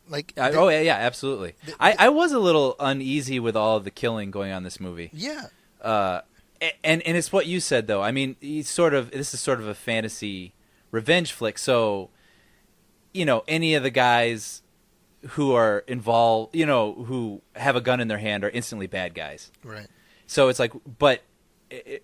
Speaker 2: Like,
Speaker 3: yeah, absolutely. I was a little uneasy with all of the killing going on in this movie.
Speaker 2: Yeah.
Speaker 3: And it's what you said though. I mean, this is sort of a fantasy revenge flick. So, any of the guys who are involved, who have a gun in their hand are instantly bad guys.
Speaker 2: Right.
Speaker 3: So it's like, but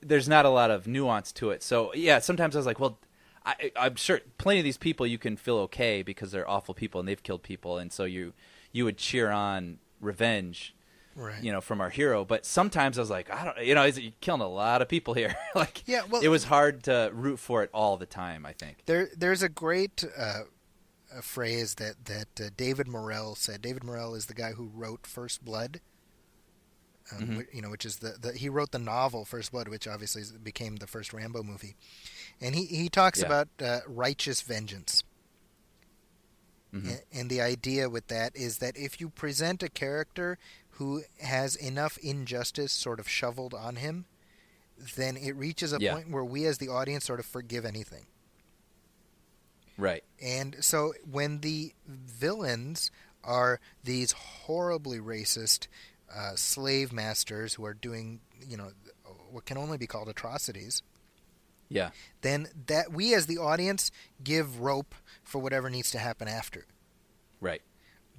Speaker 3: there's not a lot of nuance to it. So yeah, sometimes I was like, well, I'm sure plenty of these people you can feel okay because they're awful people and they've killed people, and so you would cheer on revenge,
Speaker 2: Right.
Speaker 3: from our hero. But sometimes I was like, I don't, he's killing a lot of people here. Like,
Speaker 2: Yeah, well,
Speaker 3: it was hard to root for it all the time, I think.
Speaker 2: There's a great a phrase that David Morrell said. David Morrell is the guy who wrote First Blood. Which is he wrote the novel First Blood, which obviously became the first Rambo movie, and he talks about righteous vengeance, and the idea with that is that if you present a character who has enough injustice sort of shoveled on him, then it reaches a point where we as the audience sort of forgive anything.
Speaker 3: Right.
Speaker 2: And so when the villains are these horribly racist slave masters who are doing, what can only be called atrocities, then that we as the audience give rope for whatever needs to happen after.
Speaker 3: Right.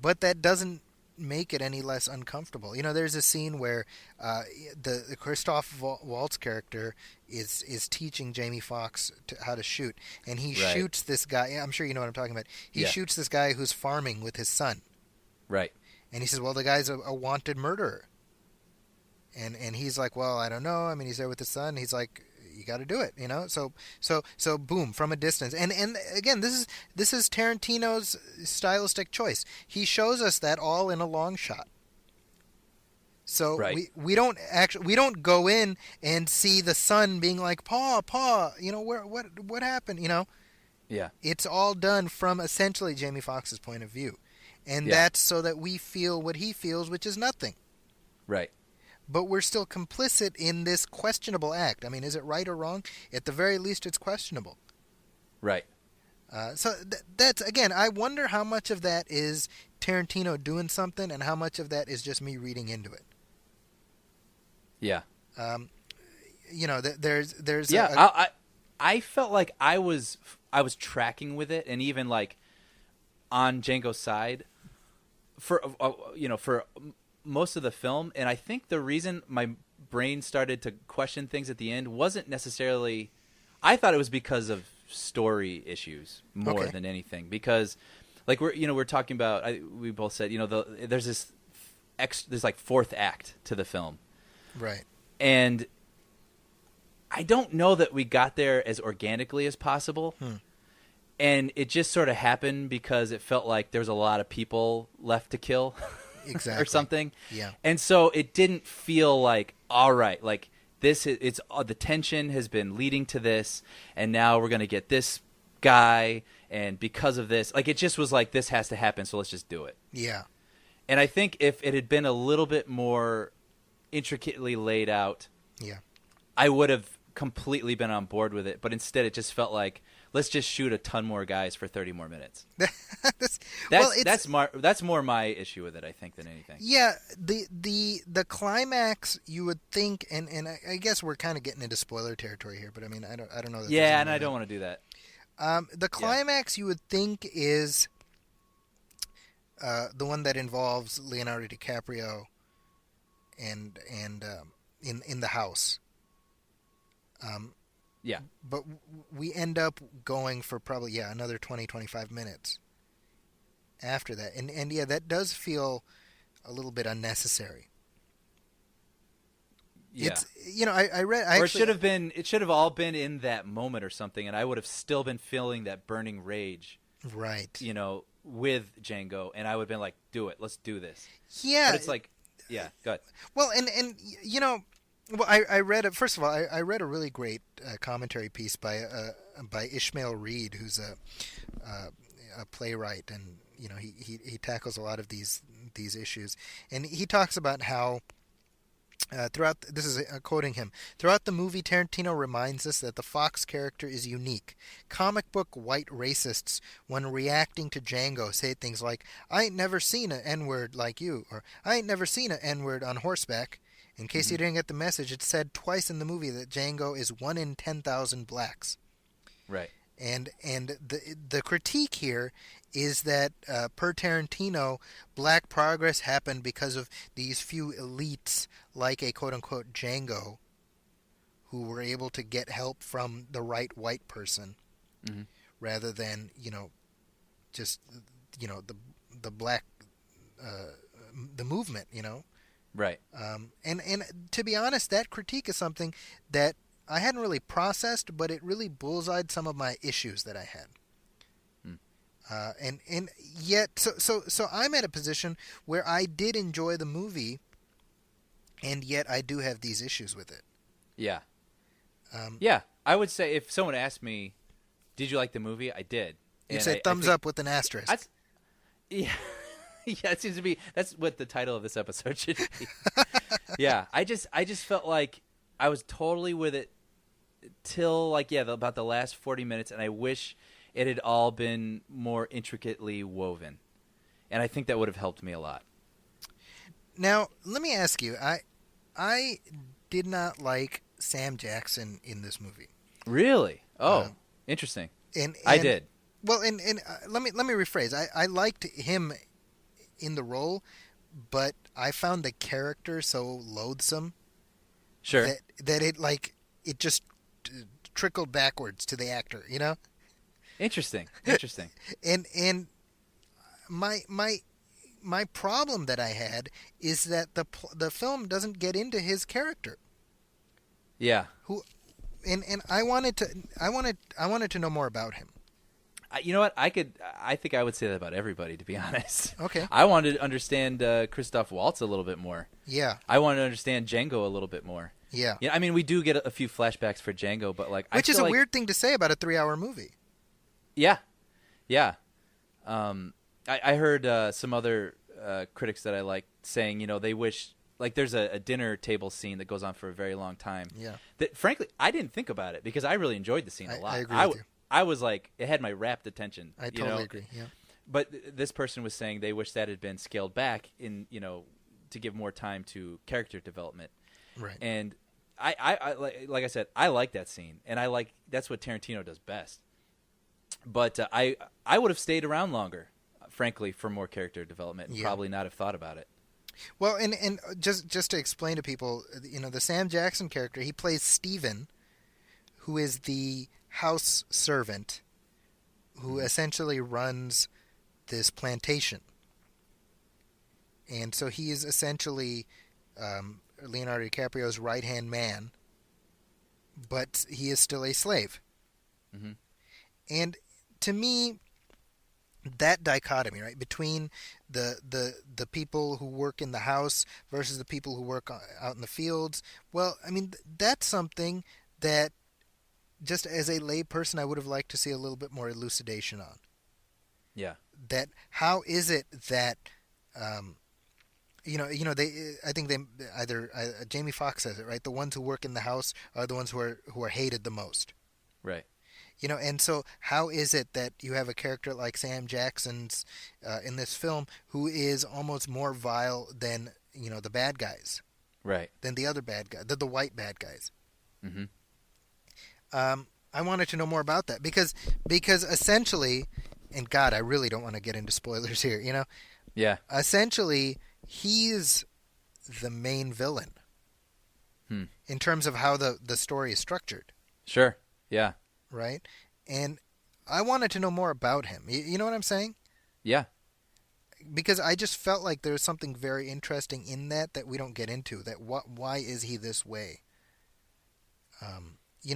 Speaker 2: But that doesn't make it any less uncomfortable. There's a scene where the Christoph Waltz character is teaching Jamie Foxx how to shoot, and he shoots this guy. I'm sure you know what I'm talking about. He shoots this guy who's farming with his son.
Speaker 3: Right.
Speaker 2: And he says, well, the guy's a wanted murderer. And he's like, well, I don't know. I mean, he's there with his son. He's like, you got to do it, So boom, from a distance. And again, this is Tarantino's stylistic choice. He shows us that all in a long shot. So we don't go in and see the son being like, Pa, what happened,
Speaker 3: Yeah.
Speaker 2: It's all done from essentially Jamie Foxx's point of view. And that's so that we feel what he feels, which is nothing.
Speaker 3: Right.
Speaker 2: But we're still complicit in this questionable act. I mean, is it right or wrong? At the very least, it's questionable.
Speaker 3: Right.
Speaker 2: So that's, again, I wonder how much of that is Tarantino doing something and how much of that is just me reading into it.
Speaker 3: Yeah.
Speaker 2: There's
Speaker 3: I felt like I was tracking with it, and even like on Django's side for most of the film. And I think the reason my brain started to question things at the end wasn't necessarily, I thought it was because of story issues more than anything, because like we're talking about, we both said, there's like fourth act to the film.
Speaker 2: Right.
Speaker 3: And I don't know that we got there as organically as possible. And it just sort of happened because it felt like there was a lot of people left to kill.
Speaker 2: Exactly.
Speaker 3: Or something.
Speaker 2: Yeah.
Speaker 3: And so it didn't feel like, all right, like it's the tension has been leading to this, and now we're going to get this guy, and because of this, like, it just was like, this has to happen, so let's just do it.
Speaker 2: Yeah.
Speaker 3: And I think if it had been a little bit more intricately laid out, I would have completely been on board with it, but instead it just felt like, let's just shoot a ton more guys for 30 more minutes. That's more my issue with it, I think, than anything.
Speaker 2: Yeah, the climax, you would think, and I guess we're kind of getting into spoiler territory here, but I mean, I don't know.
Speaker 3: Yeah, and I don't want to do that.
Speaker 2: The climax, you would think, is the one that involves Leonardo DiCaprio and in the house.
Speaker 3: Yeah.
Speaker 2: But we end up going for probably, another 20-25 minutes after that. And that does feel a little bit unnecessary.
Speaker 3: Yeah.
Speaker 2: It's, I read...
Speaker 3: it should have all been in that moment or something, and I would have still been feeling that burning rage.
Speaker 2: Right.
Speaker 3: With Django, and I would have been like, do it, let's do this.
Speaker 2: Yeah.
Speaker 3: But it's like, yeah, go ahead.
Speaker 2: Well, and well, I read first of all, I read a really great commentary piece by Ishmael Reed, who's a playwright, and he tackles a lot of these issues, and he talks about how throughout, this is quoting him, throughout the movie, Tarantino reminds us that the Fox character is unique. Comic book white racists, when reacting to Django, say things like, "I ain't never seen an N-word like you," or "I ain't never seen an N-word on horseback." In case you didn't get the message, it's said twice in the movie that Django is 1 in 10,000 blacks.
Speaker 3: Right.
Speaker 2: And the critique here is that per Tarantino, black progress happened because of these few elites like a quote-unquote Django who were able to get help from the right white person rather than just the black the movement.
Speaker 3: Right.
Speaker 2: And to be honest, that critique is something that I hadn't really processed, but it really bullseyed some of my issues that I had. And yet, so I'm at a position where I did enjoy the movie, and yet I do have these issues with it.
Speaker 3: Yeah. Yeah, I would say if someone asked me, "Did you like the movie?" I did.
Speaker 2: You'd say thumbs up with an asterisk.
Speaker 3: Yeah. Yeah, it seems to be that's what the title of this episode should be. Yeah, I just felt like I was totally with it till about the last 40 minutes, and I wish it had all been more intricately woven. And I think that would have helped me a lot.
Speaker 2: Now, let me ask you, I did not like Sam Jackson in this movie.
Speaker 3: Really? Oh, interesting.
Speaker 2: And
Speaker 3: I did.
Speaker 2: Well, and let me rephrase. I liked him in the role, but I found the character so loathsome.
Speaker 3: Sure.
Speaker 2: That it just trickled backwards to the actor,
Speaker 3: Interesting.
Speaker 2: And my problem that I had is that the film doesn't get into his character.
Speaker 3: Yeah.
Speaker 2: And I wanted to know more about him.
Speaker 3: You know what? I think I would say that about everybody, to be honest.
Speaker 2: Okay.
Speaker 3: I wanted to understand Christoph Waltz a little bit more.
Speaker 2: Yeah.
Speaker 3: I wanted to understand Django a little bit more.
Speaker 2: Yeah.
Speaker 3: Yeah. I mean, we do get a few flashbacks for Django, but
Speaker 2: which is a weird thing to say about a 3-hour movie.
Speaker 3: Yeah. Yeah. I heard some other critics that I like saying, they wish there's a dinner table scene that goes on for a very long time.
Speaker 2: Yeah.
Speaker 3: That frankly, I didn't think about it because I really enjoyed the scene a lot.
Speaker 2: I agree with you.
Speaker 3: I was like, it had my rapt attention.
Speaker 2: I totally agree. Yeah.
Speaker 3: But this person was saying they wish that had been scaled back to give more time to character development.
Speaker 2: Right.
Speaker 3: And I like I said, I like that scene, and that's what Tarantino does best. But I would have stayed around longer, frankly, for more character development, and probably not have thought about it.
Speaker 2: Well, and just to explain to people, the Sam Jackson character, he plays Steven, who is the house servant who essentially runs this plantation. And so he is essentially Leonardo DiCaprio's right-hand man, but he is still a slave.
Speaker 3: Mm-hmm.
Speaker 2: And to me, that dichotomy, right, between the people who work in the house versus the people who work out in the fields, well, I mean, that's something that just as a lay person I would have liked to see a little bit more elucidation on.
Speaker 3: Yeah.
Speaker 2: That how is it that I think they either Jamie Foxx says it, right? The ones who work in the house are the ones who are hated the most.
Speaker 3: Right.
Speaker 2: And so how is it that you have a character like Sam Jackson's in this film who is almost more vile than, the bad guys.
Speaker 3: Right.
Speaker 2: Than the other bad guys, the white bad guys.
Speaker 3: Mm-hmm.
Speaker 2: I wanted to know more about that because essentially, and God, I really don't want to get into spoilers here,
Speaker 3: Yeah.
Speaker 2: Essentially, he's the main villain in terms of how the story is structured.
Speaker 3: Sure. Yeah.
Speaker 2: Right? And I wanted to know more about him. You know what I'm saying?
Speaker 3: Yeah.
Speaker 2: Because I just felt like there was something very interesting in that we don't get into. That why is he this way?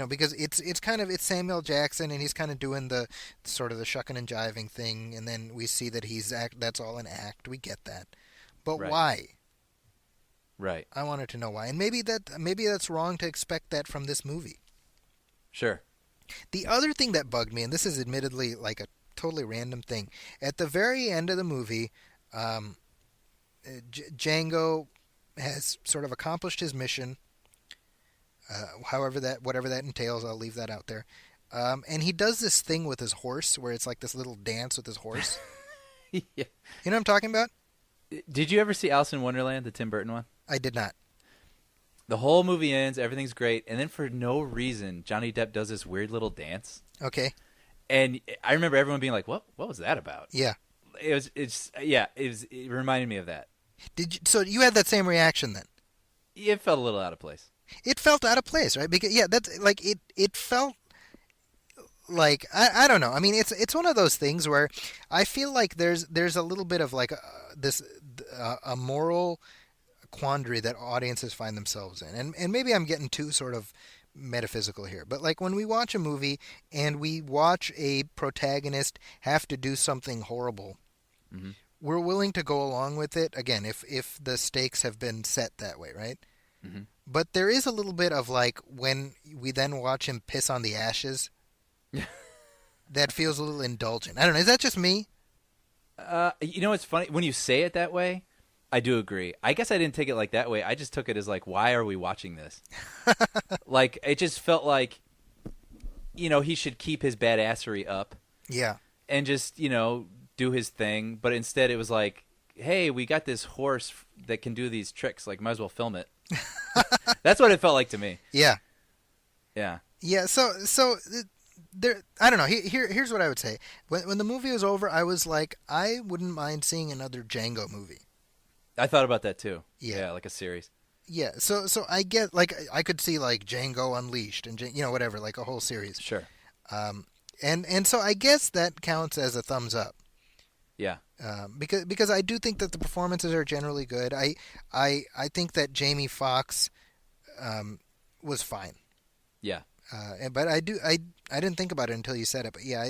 Speaker 2: Because it's Samuel Jackson and he's kind of doing the sort of the shucking and jiving thing, and then we see that that's all an act. We get that, but
Speaker 3: right.
Speaker 2: Why?
Speaker 3: Right.
Speaker 2: I wanted to know why, and maybe that's wrong to expect that from this movie.
Speaker 3: Sure.
Speaker 2: The other thing that bugged me, and this is admittedly like a totally random thing, at the very end of the movie, Django has sort of accomplished his mission. Whatever that entails, I'll leave that out there. And he does this thing with his horse, where it's like this little dance with his horse.
Speaker 3: Yeah.
Speaker 2: You know what I'm talking about?
Speaker 3: Did you ever see Alice in Wonderland, the Tim Burton one?
Speaker 2: I did not.
Speaker 3: The whole movie ends, everything's great, and then for no reason, Johnny Depp does this weird little dance.
Speaker 2: Okay.
Speaker 3: And I remember everyone being like, "What was that about?"
Speaker 2: Yeah.
Speaker 3: It reminded me of that.
Speaker 2: So you had that same reaction then?
Speaker 3: It felt a little out of place.
Speaker 2: It felt out of place, right? Because that's like it felt like I don't know. I mean, it's one of those things where I feel like there's a little bit of like a moral quandary that audiences find themselves in, and maybe I'm getting too sort of metaphysical here, but like when we watch a movie and we watch a protagonist have to do something horrible, we're willing to go along with it again if the stakes have been set that way, right? But there is a little bit of like when we then watch him piss on the ashes, that feels a little indulgent. I don't know. Is that just me?
Speaker 3: It's funny when you say it that way. I do agree. I guess I didn't take it like that way. I just took it as like, why are we watching this? Like, it just felt like, he should keep his badassery up.
Speaker 2: Yeah.
Speaker 3: And just, do his thing. But instead it was like, hey, we got this horse that can do these tricks. Like, might as well film it. That's what it felt like to me.
Speaker 2: Yeah.
Speaker 3: Yeah.
Speaker 2: Yeah. So there, I don't know. Here's what I would say. When the movie was over, I was like, I wouldn't mind seeing another Django movie.
Speaker 3: I thought about that too.
Speaker 2: Yeah.
Speaker 3: Like a series.
Speaker 2: Yeah, so I get, like, I could see, like, Django Unleashed and, whatever, like a whole series.
Speaker 3: Sure.
Speaker 2: And so I guess that counts as a thumbs up.
Speaker 3: Yeah.
Speaker 2: Because I do think that the performances are generally good. I think that Jamie Foxx was fine.
Speaker 3: Yeah.
Speaker 2: But I didn't think about it until you said it. But yeah,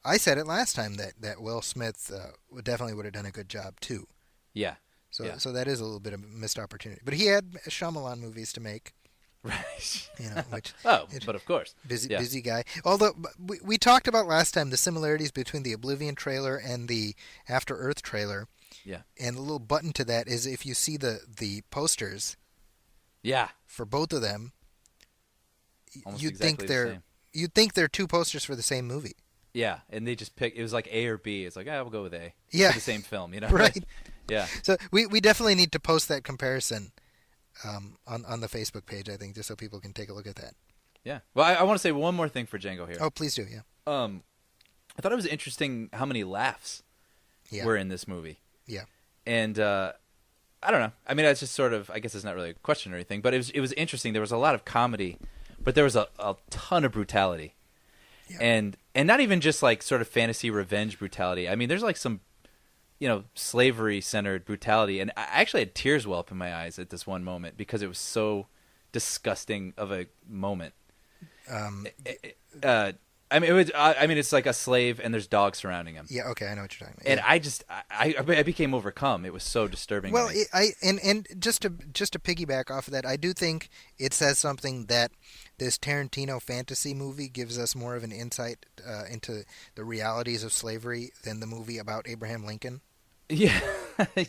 Speaker 2: I said it last time that Will Smith definitely would have done a good job too.
Speaker 3: Yeah.
Speaker 2: So that is a little bit of a missed opportunity. But he had Shyamalan movies to make.
Speaker 3: Right.
Speaker 2: Which
Speaker 3: but of course.
Speaker 2: Busy guy. Although we talked about last time the similarities between the Oblivion trailer and the After Earth trailer.
Speaker 3: Yeah.
Speaker 2: And the little button to that is if you see the posters.
Speaker 3: Yeah.
Speaker 2: For both of them,
Speaker 3: Almost
Speaker 2: you'd
Speaker 3: exactly
Speaker 2: think they're two posters for the same movie.
Speaker 3: Yeah, and they just pick. It was like A or B. It's like, we'll go with A.
Speaker 2: Yeah.
Speaker 3: For the same film,
Speaker 2: Right.
Speaker 3: Yeah.
Speaker 2: So we definitely need to post that comparison on the Facebook page, I think, just so people can take a look at that.
Speaker 3: Yeah. Well, I want to say one more thing for Django here.
Speaker 2: Oh, please do, yeah.
Speaker 3: I thought it was interesting how many laughs were in this movie.
Speaker 2: Yeah.
Speaker 3: And I don't know. I mean, it's just sort of, I guess it's not really a question or anything, but it was interesting. There was a lot of comedy, but there was a ton of brutality. Yeah. And not even just like sort of fantasy revenge brutality. I mean, there's like some, slavery-centered brutality. And I actually had tears well up in my eyes at this one moment because it was so disgusting of a moment. It's like a slave and there's dogs surrounding him.
Speaker 2: Yeah, okay, I know what you're talking about.
Speaker 3: And I became overcome. It was so disturbing.
Speaker 2: Well, and just to piggyback off of that, I do think it says something that this Tarantino fantasy movie gives us more of an insight into the realities of slavery than the movie about Abraham Lincoln.
Speaker 3: Yeah,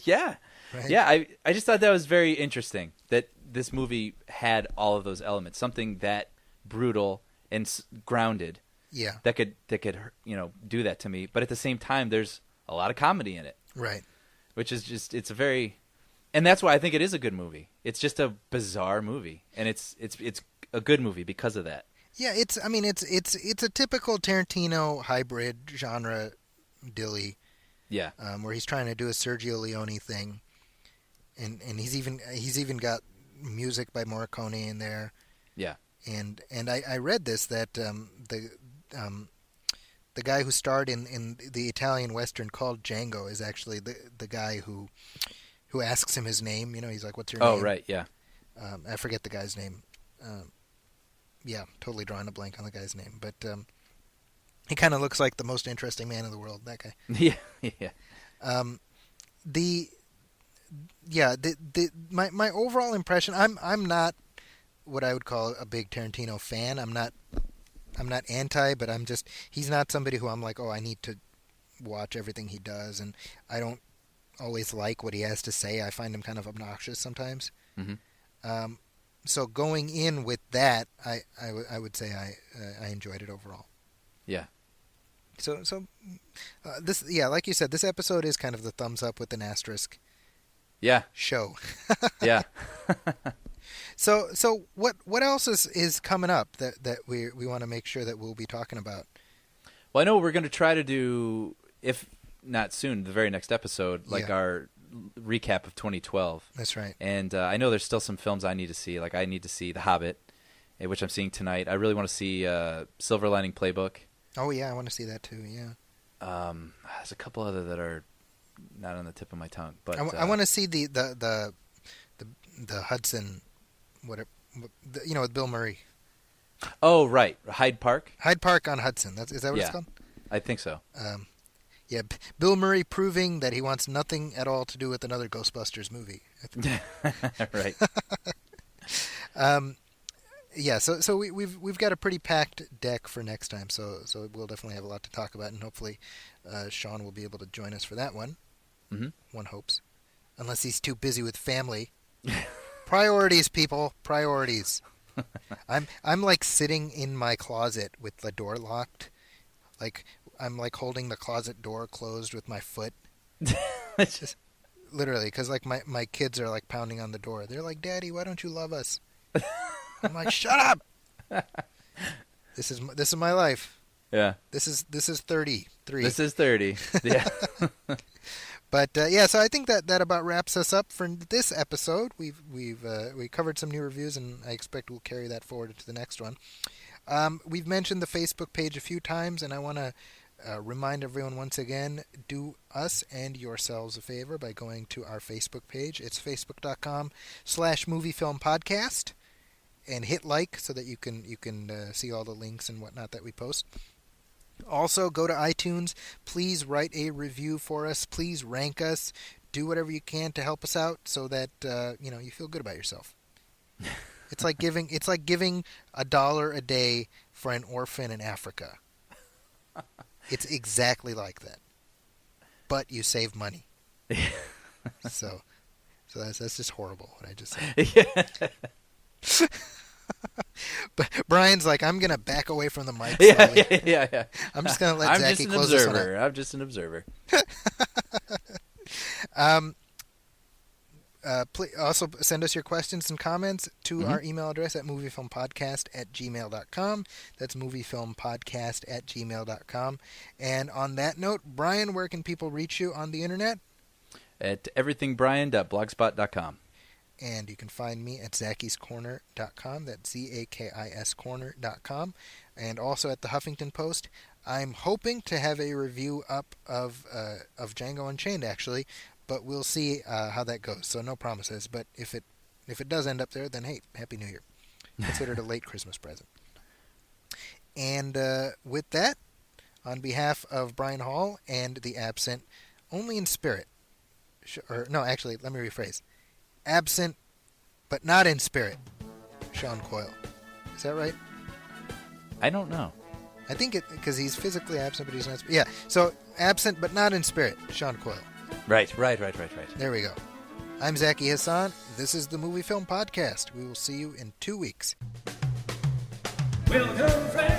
Speaker 3: yeah,
Speaker 2: right?
Speaker 3: Yeah. I just thought that was very interesting that this movie had all of those elements, something that brutal and grounded.
Speaker 2: Yeah,
Speaker 3: that could do that to me, but at the same time, there's a lot of comedy in it.
Speaker 2: Right.
Speaker 3: Which is just and that's why I think it is a good movie. It's just a bizarre movie, and it's a good movie because of that.
Speaker 2: Yeah, it's a typical Tarantino hybrid genre dilly.
Speaker 3: Yeah.
Speaker 2: Where he's trying to do a Sergio Leone thing, and he's even got music by Morricone in there.
Speaker 3: Yeah.
Speaker 2: And I read this that the guy who starred in the Italian Western called Django is actually the guy who asks him his name. He's like, "What's your name?"
Speaker 3: Oh, right, yeah.
Speaker 2: I forget the guy's name. Yeah, totally drawing a blank on the guy's name, but he kind of looks like the most interesting man in the world. That guy.
Speaker 3: Yeah, yeah.
Speaker 2: My overall impression. I'm not what I would call a big Tarantino fan. I'm not anti, but he's not somebody who I'm like, oh, I need to watch everything he does, and I don't always like what he has to say. I find him kind of obnoxious sometimes.
Speaker 3: Mm-hmm.
Speaker 2: So going in with that, I would say I enjoyed it overall.
Speaker 3: Yeah.
Speaker 2: So this, like you said, this episode is kind of the thumbs up with an asterisk.
Speaker 3: Yeah.
Speaker 2: Show.
Speaker 3: Yeah.
Speaker 2: So what else is coming up that we want to make sure that we'll be talking about?
Speaker 3: Well, I know we're going to try to do, if not soon, the very next episode, our recap of 2012.
Speaker 2: That's right.
Speaker 3: And I know there's still some films I need to see. Like I need to see The Hobbit, which I'm seeing tonight. I really want to see Silver Lining Playbook.
Speaker 2: Oh yeah, I want to see that too. Yeah.
Speaker 3: There's a couple other that are not on the tip of my tongue, but
Speaker 2: I want to see the Hudson, whatever, with Bill Murray.
Speaker 3: Oh right, Hyde Park.
Speaker 2: Hyde Park on Hudson. Is that what
Speaker 3: Yeah.
Speaker 2: it's called?
Speaker 3: I think so.
Speaker 2: Yeah, Bill Murray proving that he wants nothing at all to do with another Ghostbusters movie.
Speaker 3: Right.
Speaker 2: Yeah, so we've got a pretty packed deck for next time. So we'll definitely have a lot to talk about, and hopefully Sean will be able to join us for that one.
Speaker 3: Mm-hmm.
Speaker 2: One hopes, unless he's too busy with family. Priorities, people. Priorities. I'm like sitting in my closet with the door locked, like I'm like holding the closet door closed with my foot. Just literally, because like my kids are like pounding on the door. They're like, "Daddy, why don't you love us?" I'm like, "Shut up." This is my life.
Speaker 3: Yeah.
Speaker 2: This is 33.
Speaker 3: This is 30. Yeah.
Speaker 2: But yeah, so I think that about wraps us up for this episode. We covered some new reviews, and I expect we'll carry that forward to the next one. We've mentioned the Facebook page a few times, and I want to remind everyone once again, do us and yourselves a favor by going to our Facebook page. It's facebook.com/moviefilmpodcast, and hit like so that you can see all the links and whatnot that we post. Also, go to iTunes. Please write a review for us. Please rank us. Do whatever you can to help us out so that you feel good about yourself. It's like giving $1 a day for an orphan in Africa. It's exactly like that, but you save money. So that's just horrible what I just said. But Brian's like, I'm gonna back away from the mic.
Speaker 3: Yeah.
Speaker 2: I'm just gonna let Zaki close this one out.
Speaker 3: I'm just an observer.
Speaker 2: Please also send us your questions and comments to our email address at moviefilmpodcast@gmail.com. That's moviefilmpodcast@gmail.com. And on that note, Brian, where can people reach you on the internet?
Speaker 3: At everythingbrian.blogspot.com.
Speaker 2: And you can find me at zakiscorner.com. That's ZAKIScorner.com. And also at the Huffington Post. I'm hoping to have a review up of Django Unchained, actually, but we'll see how that goes. So no promises. But if it does end up there, then hey, Happy New Year. Consider it a late Christmas present. And with that, on behalf of Brian Hall and the absent, only in spirit, no, actually, let me rephrase. Absent, but not in spirit, Sean Coyle. Is that right?
Speaker 3: I don't know.
Speaker 2: I think it because he's physically absent, but he's not. Yeah. So absent, but not in spirit, Sean Coyle.
Speaker 3: Right.
Speaker 2: There we go. I'm Zaki Hassan. This is the Movie Film Podcast. We will see you in 2 weeks.
Speaker 1: Welcome, friends.